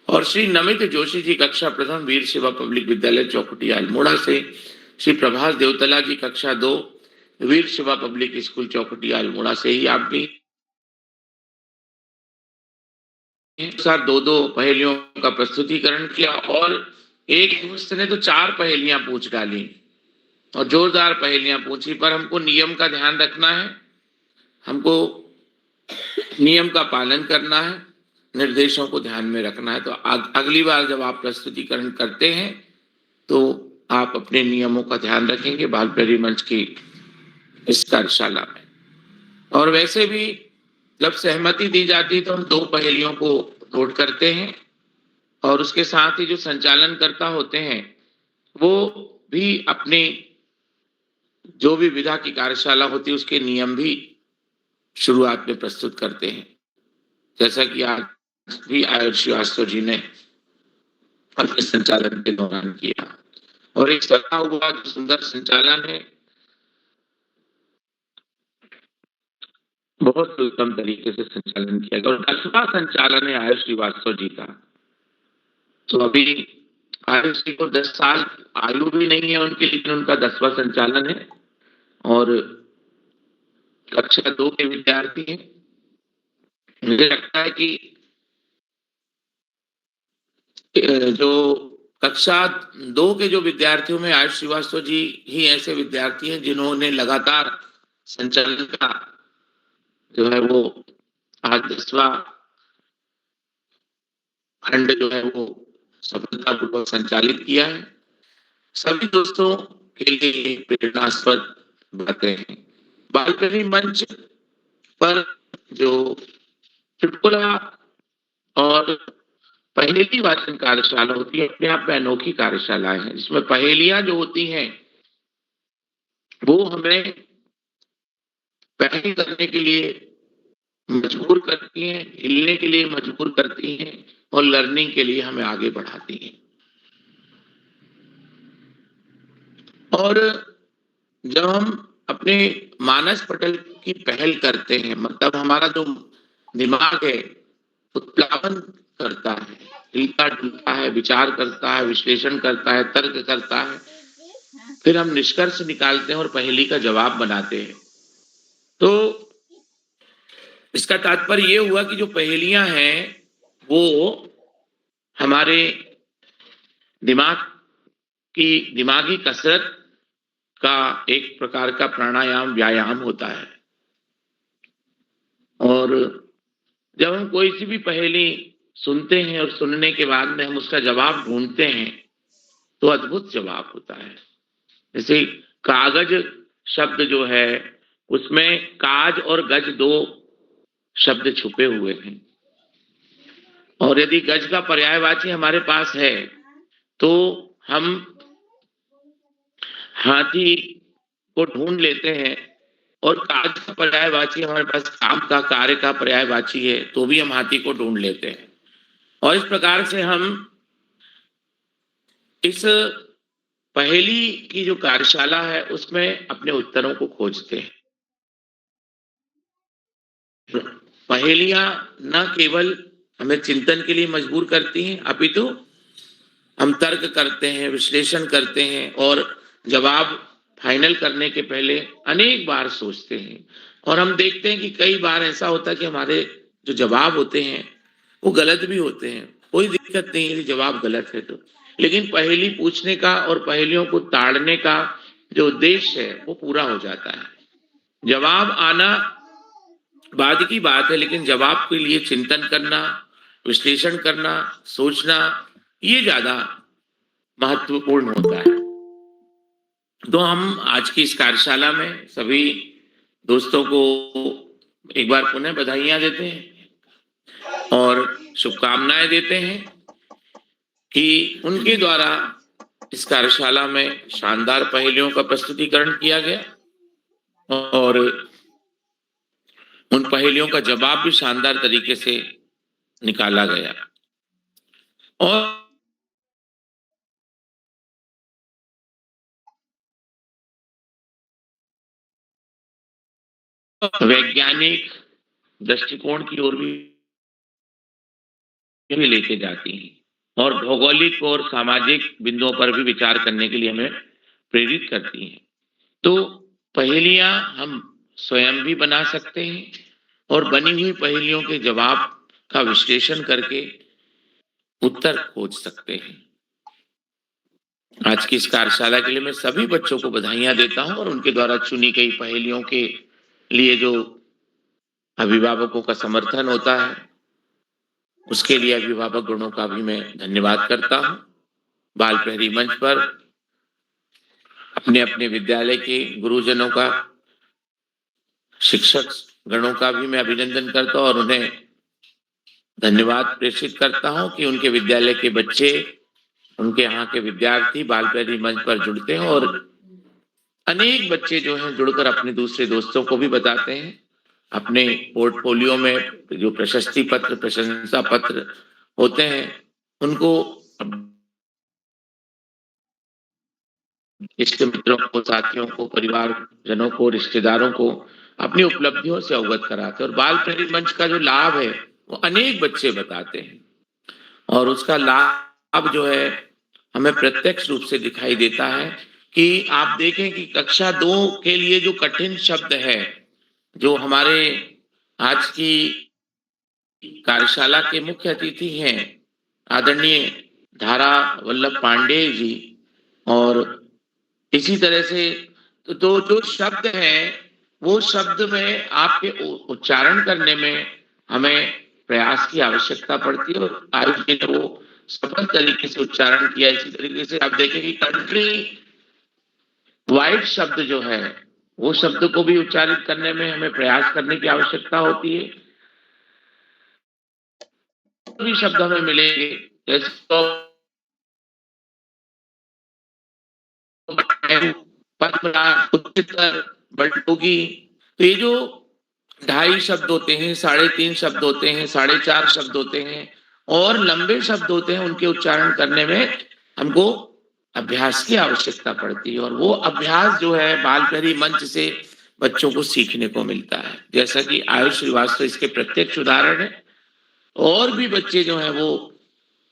और श्री नमित जोशी जी कक्षा प्रथम वीर सेवा पब्लिक विद्यालय चौखुटिया अल्मोड़ा से, श्री प्रभास देवतला जी कक्षा 2 वीर सेवा पब्लिक स्कूल चौखुटिया अल्मोड़ा से ही आप भी साथ 2-2 पहेलियों का प्रस्तुतिकरण किया और एक दोस्त ने तो 4 पहेलियां पूछ डाली और जोरदार पहेलियां पूछी। पर हमको नियम का ध्यान रखना है, हमको नियम का पालन करना है, निर्देशों को ध्यान में रखना है। तो अगली बार जब आप प्रस्तुतिकरण करते हैं तो आप अपने नियमों का ध्यान रखेंगे बाल प्रेरी मंच की इस कार्यशाला में। और वैसे भी जब सहमति दी जाती है तो हम 2 पहेलियों को नोट करते हैं और उसके साथ ही जो संचालनकर्ता होते हैं वो भी अपनी जो भी विधा की कार्यशाला होती है उसके नियम भी शुरुआत में प्रस्तुत करते हैं, जैसा कि आज भी आयुष श्रीवास्तव जी ने अपने संचालन के दौरान किया। और एक सदा हुआ जो सुंदर संचालन है, बहुत उत्तम तरीके से संचालन किया गया और 10वां संचालन है आयुष श्रीवास्तव जी का। तो अभी आयुष जी को 10 साल आयु भी नहीं है उनकी, लेकिन उनका 10वां संचालन है और कक्षा 2 के विद्यार्थी हैं। मुझे लगता है कि जो कक्षा 2 के जो विद्यार्थियों में आयुष श्रीवास्तव जी ही ऐसे विद्यार्थी हैं जिन्होंने लगातार संचालन का जो है वो आज 10वां खंड जो है वो सफलतापूर्वक संचालित किया है। सभी दोस्तों के लिए प्रेरणास्पद बातें हैं। बाल प्रेमी मंच पर जो चुटकुला और पहेली वाचन कार्यशाला होती है अपने आप में अनोखी कार्यशालाएं हैं, जिसमें पहेलियां जो होती हैं वो हमें पहल करने के लिए मजबूर करती हैं, हिलने के लिए मजबूर करती हैं और लर्निंग के लिए हमें आगे बढ़ाती हैं। और जब हम अपने मानस पटल की पहल करते हैं, मतलब हमारा जो दिमाग है उत्प्लावन करता है, हिलता डुलता है, विचार करता है, विश्लेषण करता है, तर्क करता है, फिर हम निष्कर्ष निकालते हैं और पहेली का जवाब बनाते हैं। तो इसका तात्पर्य ये हुआ कि जो पहेलियां हैं वो हमारे दिमागी कसरत का एक प्रकार का प्राणायाम व्यायाम होता है। और जब हम कोई सी भी पहेली सुनते हैं और सुनने के बाद में हम उसका जवाब ढूंढते हैं तो अद्भुत जवाब होता है। जैसे कागज शब्द जो है उसमें काज और गज 2 शब्द छुपे हुए हैं और यदि गज का पर्यायवाची हमारे पास है तो हम हाथी को ढूंढ लेते हैं और काज का पर्यायवाची हमारे पास काम का कार्य का पर्यायवाची है तो भी हम हाथी को ढूंढ लेते हैं। और इस प्रकार से हम इस पहेली की जो कार्यशाला है उसमें अपने उत्तरों को खोजते हैं। पहेलियां न केवल हमें चिंतन के लिए मजबूर करती हैं अपितु हम तर्क करते हैं, विश्लेषण करते हैं और जवाब फाइनल करने के पहले अनेक बार सोचते हैं। और हम देखते हैं कि कई बार ऐसा होता है कि हमारे जो जवाब होते हैं वो गलत भी होते हैं, कोई दिक्कत नहीं है कि जवाब गलत है तो, लेकिन पहेली पूछने का और पहेलियों को ताड़ने का जो उद्देश्य है वो पूरा हो जाता है। जवाब आना बाद की बात है, लेकिन जवाब के लिए चिंतन करना, विश्लेषण करना, सोचना ये ज्यादा महत्वपूर्ण होता है। तो हम आज की इस कार्यशाला में सभी दोस्तों को एक बार पुनः बधाइयां देते हैं और शुभकामनाएं देते हैं कि उनके द्वारा इस कार्यशाला में शानदार पहेलियों का प्रस्तुतिकरण किया गया और उन पहेलियों का जवाब भी शानदार तरीके से निकाला गया। और वैज्ञानिक दृष्टिकोण की ओर भी लेके जाती हैं और भौगोलिक और सामाजिक बिंदुओं पर भी विचार करने के लिए हमें प्रेरित करती हैं। तो पहेलियां हम स्वयं भी बना सकते हैं और बनी हुई पहेलियों के जवाब का विश्लेषण करके उत्तर खोज सकते हैं। आज की इस कार्यशाला के लिए मैं सभी बच्चों को बधाइयां देता हूं और उनके द्वारा चुनी गई पहेलियों के लिए जो अभिभावकों का समर्थन होता है उसके लिए अभिभावक गणों का भी मैं धन्यवाद करता हूं। बाल प्रहरी मंच पर अपने अपने विद्यालय के गुरुजनों का, शिक्षक गणों का भी मैं अभिनंदन करता हूं और उन्हें धन्यवाद प्रेषित करता हूं कि उनके विद्यालय के बच्चे, उनके यहाँ के विद्यार्थी बाल प्रहरी मंच पर जुड़ते हैं और अनेक बच्चे जो हैं जुड़कर अपने दूसरे दोस्तों को भी बताते हैं। अपने पोर्टफोलियो में जो प्रशस्ति पत्र, प्रशंसा पत्र होते हैं उनको इष्ट मित्रों को, साथियों को, परिवारजनों को, रिश्तेदारों को अपनी उपलब्धियों से अवगत कराते हैं। और बाल प्रहरी मंच का जो लाभ है वो अनेक बच्चे बताते हैं और उसका लाभ जो है हमें प्रत्यक्ष रूप से दिखाई देता है कि आप देखें कि कक्षा 2 के लिए जो कठिन शब्द है, जो हमारे आज की कार्यशाला के मुख्य अतिथि हैं आदरणीय धारा वल्लभ पांडे जी, और इसी तरह से तो जो शब्द हैं वो शब्द में आपके उच्चारण करने में हमें प्रयास की आवश्यकता पड़ती है और आयुष जी ने वो सफल तरीके से उच्चारण किया। इसी तरीके से आप देखें कि कंट्री वाइड शब्द जो है वो शब्द को भी उच्चारित करने में हमें प्रयास करने की आवश्यकता होती है। भी शब्द हमें मिलेंगे जैसे उच्चतर, बटोगी, तो ये जो 2.5 शब्द होते हैं, 3.5 शब्द होते हैं, 4.5 शब्द होते हैं और लंबे शब्द होते हैं, उनके उच्चारण करने में हमको अभ्यास की आवश्यकता पड़ती है और वो अभ्यास जो है बाल प्रहरी मंच से बच्चों को सीखने को मिलता है। जैसा कि आयुष श्रीवास्तव इसके प्रत्यक्ष उदाहरण है। और भी बच्चे जो हैं वो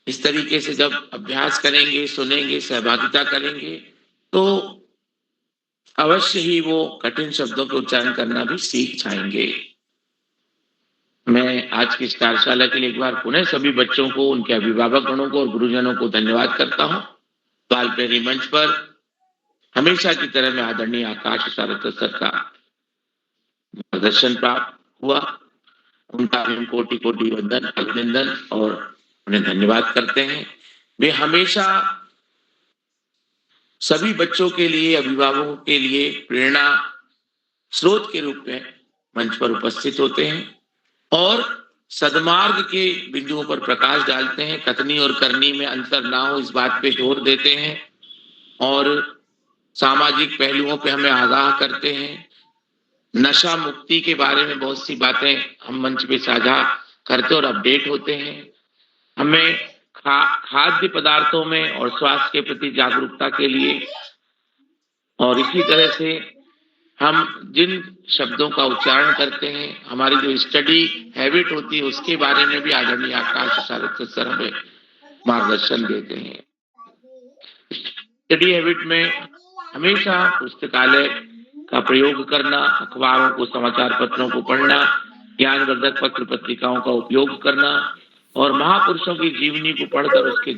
इस तरीके से जब अभ्यास करेंगे, सुनेंगे, सहभागिता करेंगे तो अवश्य ही वो कठिन शब्दों के उच्चारण करना भी सीख जाएंगे। मैं आज की इस कार्यशाला के लिए एक बार पुनः सभी बच्चों को, उनके अभिभावक गणों को और गुरुजनों को धन्यवाद करता हूं। बाल प्रहरी मंच पर हमेशा की तरह मैं आदरणीय आकाश सारस्वत सर का मार्गदर्शन प्राप्त हुआ, उनका भी हम कोटि कोटि वंदन, अभिनंदन और उन्हें धन्यवाद करते हैं। वे हमेशा सभी बच्चों के लिए, अभिभावकों के लिए प्रेरणा स्रोत के रूप में मंच पर उपस्थित होते हैं और सद्मार्ग के बिंदुओं पर प्रकाश डालते हैं। कथनी और करनी में अंतर ना हो इस बात पे जोर देते हैं और सामाजिक पहलुओं पे हमें आगाह करते हैं। नशा मुक्ति के बारे में बहुत सी बातें हम मंच पे साझा करते और अपडेट होते हैं। हमें खाद्य पदार्थों में और स्वास्थ्य के प्रति जागरूकता के लिए और इसी तरह से हम जिन शब्दों का उच्चारण करते हैं, हमारी जो स्टडी हैबिट होती है उसके बारे में भी आदरणीय आकाश सारस्वत सर हमें मार्गदर्शन देते हैं। स्टडी हैबिट में हमेशा पुस्तकालय का प्रयोग करना, अखबारों को, समाचार पत्रों को पढ़ना, ज्ञानवर्धक पत्र पत्रिकाओं का उपयोग करना और महापुरुषों की जीवनी को पढ़कर उसके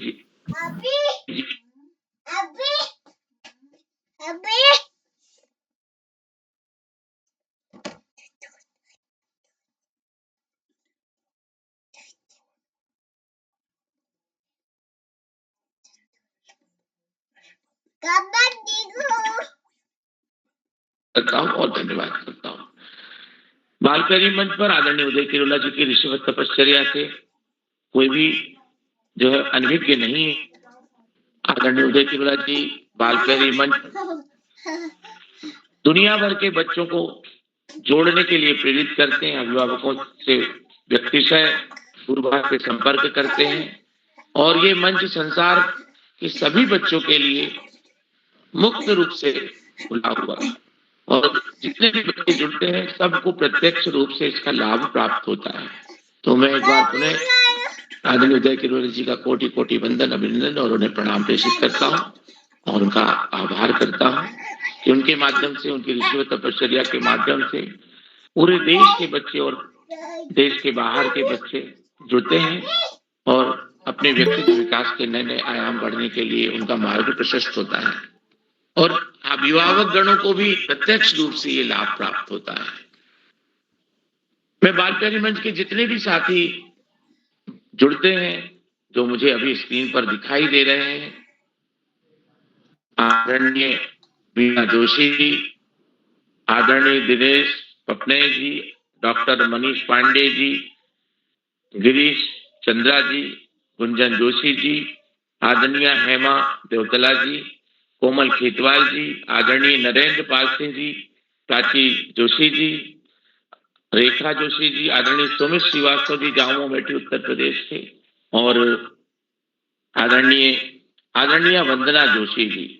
करता हूँ और धन्यवाद करता हूँ। बाल प्रहरी मंच पर आदरणीय उदय किरोला जी की ऋषिवत तपश्चर्या से कोई भी जो है अनभिज्ञ नहीं है। आदरणीय उदय किरोला जी बाल प्रेरी मंच दुनिया भर के बच्चों को जोड़ने के लिए प्रेरित करते हैं, अभिभावकों से व्यक्तिशय पूर्वाग्रह से संपर्क करते हैं और ये मंच संसार के सभी बच्चों के लिए मुक्त रूप से खुला हुआ है और जितने भी बच्चे जुड़ते हैं सबको प्रत्यक्ष रूप से इसका लाभ प्राप्त होता है। तो मैं एक बार पुनः आदरणीय उदय किरोला जी का कोटि कोटि वंदन, अभिनंदन और उन्हें प्रणाम प्रेषित करता हूँ और उनका आभार करता हूँ कि उनके माध्यम से, उनकी ऋषि तपश्चर्या के माध्यम से पूरे देश के बच्चे और देश के बाहर के बच्चे जुड़ते हैं और अपने व्यक्तित्व विकास के नए नए आयाम बढ़ने के लिए उनका मार्ग प्रशस्त होता है और अभिभावक गणों को भी प्रत्यक्ष रूप से ये लाभ प्राप्त होता है। मैं बाल प्रेरी मंच के जितने भी साथी जुड़ते हैं जो मुझे अभी स्क्रीन पर दिखाई दे रहे हैं, आदरणीय बीना जोशी जी, आदरणीय दिनेश पपने जी, डॉक्टर मनीष पांडे जी, गिरीश चंद्रा जी, गुंजन जोशी जी, आदरणीय हेमा देवतला जी, कोमल खेतवाल जी, आदरणीय नरेंद्र पाल सिंह जी, प्राची जोशी जी, रेखा जोशी जी, आदरणीय सुमित श्रीवास्तव जी जामुआ बैठी उत्तर प्रदेश से और आदरणीय वंदना जोशी जी,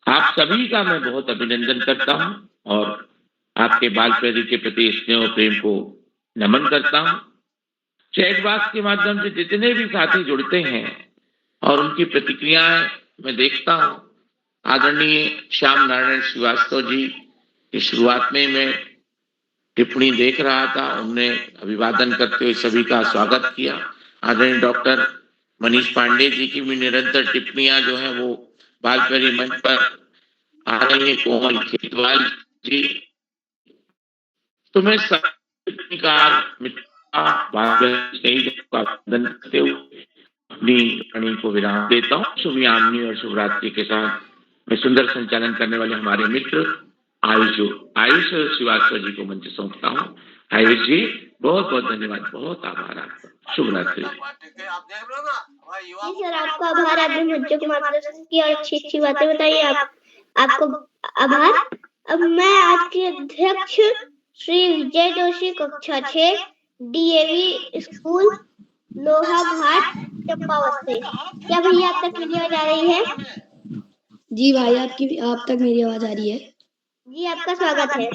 आप सभी का मैं बहुत अभिनंदन करता हूं और आपके बाल प्रेरी के प्रति स्नेह और प्रेम को नमन करता हूं। चैट बॉक्स के माध्यम से जितने भी साथी जुड़ते हैं और उनकी प्रतिक्रियाएं मैं देखता हूं, आदरणीय श्याम नारायण श्रीवास्तव जी की शुरुआत में मैं टिप्पणी देख रहा था, उनने अभिवादन करते हुए सभी का स्वागत किया। आदरणीय डॉक्टर मनीष पांडे जी की भी निरंतर टिप्पणियां जो है वो बाल प्रेरी मंच पर आ रही है। कोमल खेतवाल जी, तो मैं टिप्पणीकार अभिवादन करते हुए अपनी टिप्पणी को विराम देता हूँ। शुभ यामिनी और शुभरात्रि के साथ मैं सुंदर संचालन करने वाले हमारे मित्र आयुष श्रीवास्तव जी को मंच सौंपता हूँ। आयुष जी बहुत बहुत धन्यवाद, बहुत आभार आपका। शुभ रात्रि। जी सर, आपका आभार, आपने बच्चों को मार्गदर्शन किया और अच्छी अच्छी बातें बताई। आपको आभार। अब मैं आज के अध्यक्ष श्री विजय जोशी कक्षा 6 DAV स्कूल लोहा घाट चंपावत से, क्या भैया आप तक मेरी आवाज आ रही है? जी भाई, आप तक मेरी आवाज आ रही है। जी, आपका स्वागत है।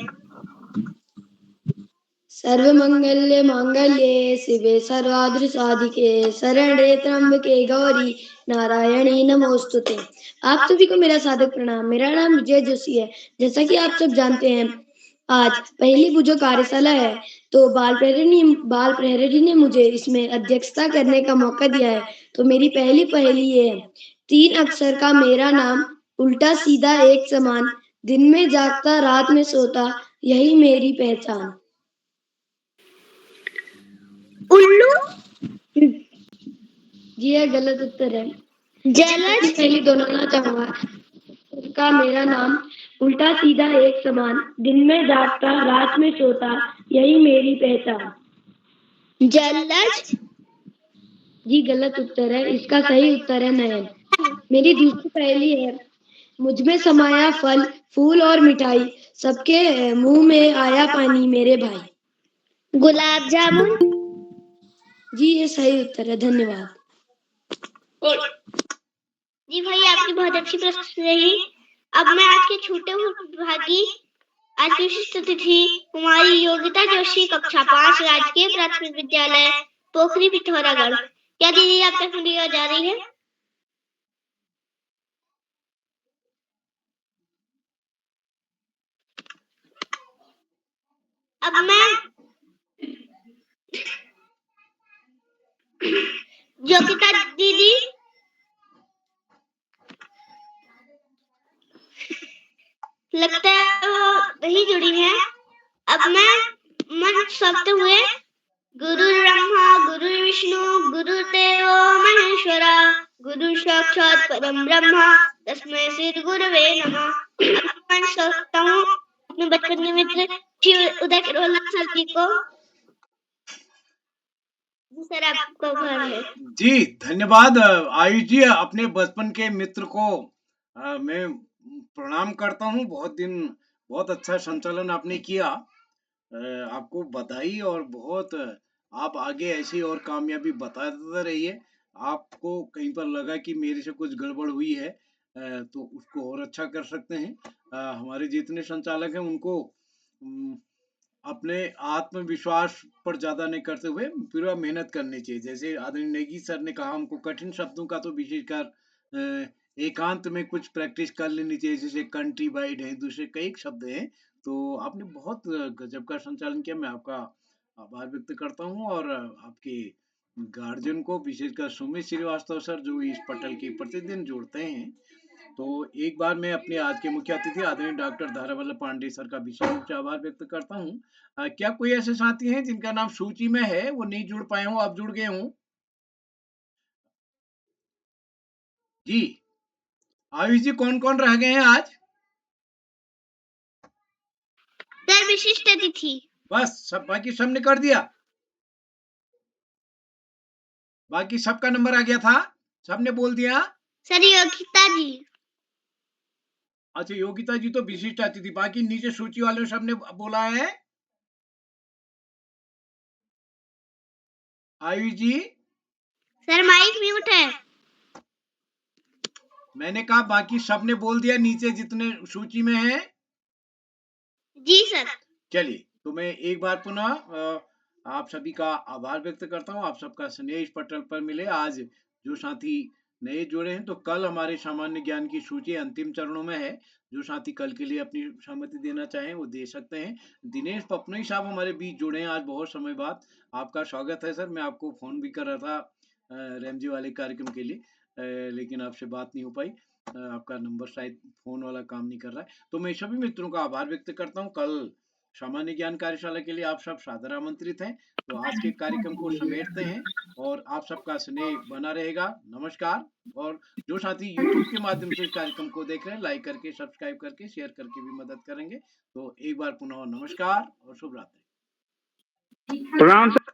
सर्वमंगल्य मांगल्ये शिवे सर्वार्थ साधिके शरण्ये त्र्यंबके गौरी नारायणी नमोस्तुते। आप सभी को मेरा सादर प्रणाम। मेरा नाम विजय जोशी है। जैसा कि आप सब जानते हैं, आज पहली बुजो कार्यशाला है, तो बाल प्रेरी ने मुझे इसमें अध्यक्षता करने का मौका दिया है। तो मेरी पहली पहेली ये है, 3 अक्षर का मेरा नाम, उल्टा सीधा एक समान, दिन में जागता रात में सोता, यही मेरी पहचान। उल्लू? जी, यह गलत उत्तर है। जलज? पहली दोहराना चाहूंगा। का मेरा नाम, उल्टा सीधा एक समान, दिन में जागता रात में सोता, यही मेरी पहचान। जलज? जी, गलत उत्तर है। इसका सही उत्तर है नयन। मेरी दूसरी पहेली है, मुझ में समाया फल फूल और मिठाई, सबके मुंह में आया पानी मेरे भाई। गुलाब जामुन? जी, ये सही उत्तर है। धन्यवाद। जी भाई, आपकी बहुत अच्छी प्रस्तुति रही। अब मैं आज के छोटे भागी आज की विशिष्ट अतिथि कुमारी योगिता जोशी कक्षा 5 राजकीय प्राथमिक विद्यालय पोखरी पिथौरागढ़, क्या दीदी आप तक मेरी आवाज आ रही है? अब मैं योगिता दीदी लगता है वो नहीं जुड़ी है। अब मैं मंच सौंपते हुए गुरु ब्रह्मा गुरु विष्णु गुरुदेव महेश्वरा गुरु साक्षात परम ब्रह्मा तस्मै श्री गुरवे नमः। मंच सौंपता हूँ अपने बचपन के मित्र श्री उदय किरोला सर जी को। सर आपका घर है। जी धन्यवाद आयुष जी, अपने बचपन के मित्र को मैं प्रणाम करता हूँ। बहुत अच्छा संचालन आपने किया। आपको बधाई और बहुत आप आगे ऐसी और कामयाबी बताते रहिए। आपको कहीं पर लगा कि मेरे से कुछ गड़बड़ हुई है तो उसको और अच्छा कर सकते हैं। हमारे जितने संचालक हैं उनको अपने आत्मविश्वास पर ज़्यादा नहीं करते हुए पूरा मेहनत करनी चाहिए। जैसे आदरणीय नेगी सर ने कहा, हमको कठिन शब्दों का तो विशेषकर एकांत में कुछ प्रैक्टिस कर लेनी चाहिए, जैसे कंट्री वाइड है, दूसरे कई शब्द हैं। तो आपने बहुत गजब का संचालन किया, मैं आपका आभार व्यक्त करता हूँ और आपके गार्जियन को, विशेषकर सुमित श्रीवास्तव सर जो इस पटल की प्रतिदिन जोड़ते हैं। तो एक बार मैं अपने आज के मुख्य अतिथि आदरणीय डॉक्टर धारा वल्लभ पांडे सर का विशेष रूप से आभार व्यक्त करता हूँ। क्या कोई ऐसे साथी हैं जिनका नाम सूची में है, वो नहीं जुड़ पाए हों, अब जुड़ गए हों? जी आयुष जी, कौन कौन रह गए हैं आज? सर विशिष्ट अतिथि। बस सब, बाकी सबने कर दिया? बाकी सबका नंबर आ गया था, सबने बोल दिया? सर योगिता जी। अच्छा योगिता जी तो विशिष्ट अतिथि, बाकी नीचे सूची वाले सबने बोला है? आयुष जी? सर माइक म्यूट है। मैंने कहा बाकी सबने बोल दिया नीचे जितने सूची में है? जी सर। चलिए, तो मैं एक बार पुनः आप सभी का आभार व्यक्त करता हूँ। आप सबका स्नेह इस पटल पर मिले। आज जो साथी नए जुड़े हैं, तो कल हमारे सामान्य ज्ञान की सूची अंतिम चरणों में है। जो साथी कल के लिए अपनी सहमति देना चाहें वो दे सकते हैं। दिनेश पपनई साहब हमारे बीच जुड़े हैं आज बहुत समय बाद। आपका स्वागत है सर। मैं आपको फोन भी कर रहा था रैमजी वाले कार्यक्रम के लिए, लेकिन आपसे बात नहीं हो पाई। आपका नंबर शायद फोन वाला काम नहीं कर रहा है। तो मैं सभी मित्रों का आभार व्यक्त करता हूँ। कल सामान्य ज्ञान कार्यशाला के लिए आप सब सादर आमंत्रित हैं। तो आज के कार्यक्रम को समेटते हैं और आप सबका स्नेह बना रहेगा। नमस्कार। और जो साथी YouTube के माध्यम से इस कार्यक्रम को देख रहे हैं, लाइक करके, सब्सक्राइब करके, शेयर करके भी मदद करेंगे। तो एक बार पुनः नमस्कार और शुभ रात्रि। प्रणाम सर।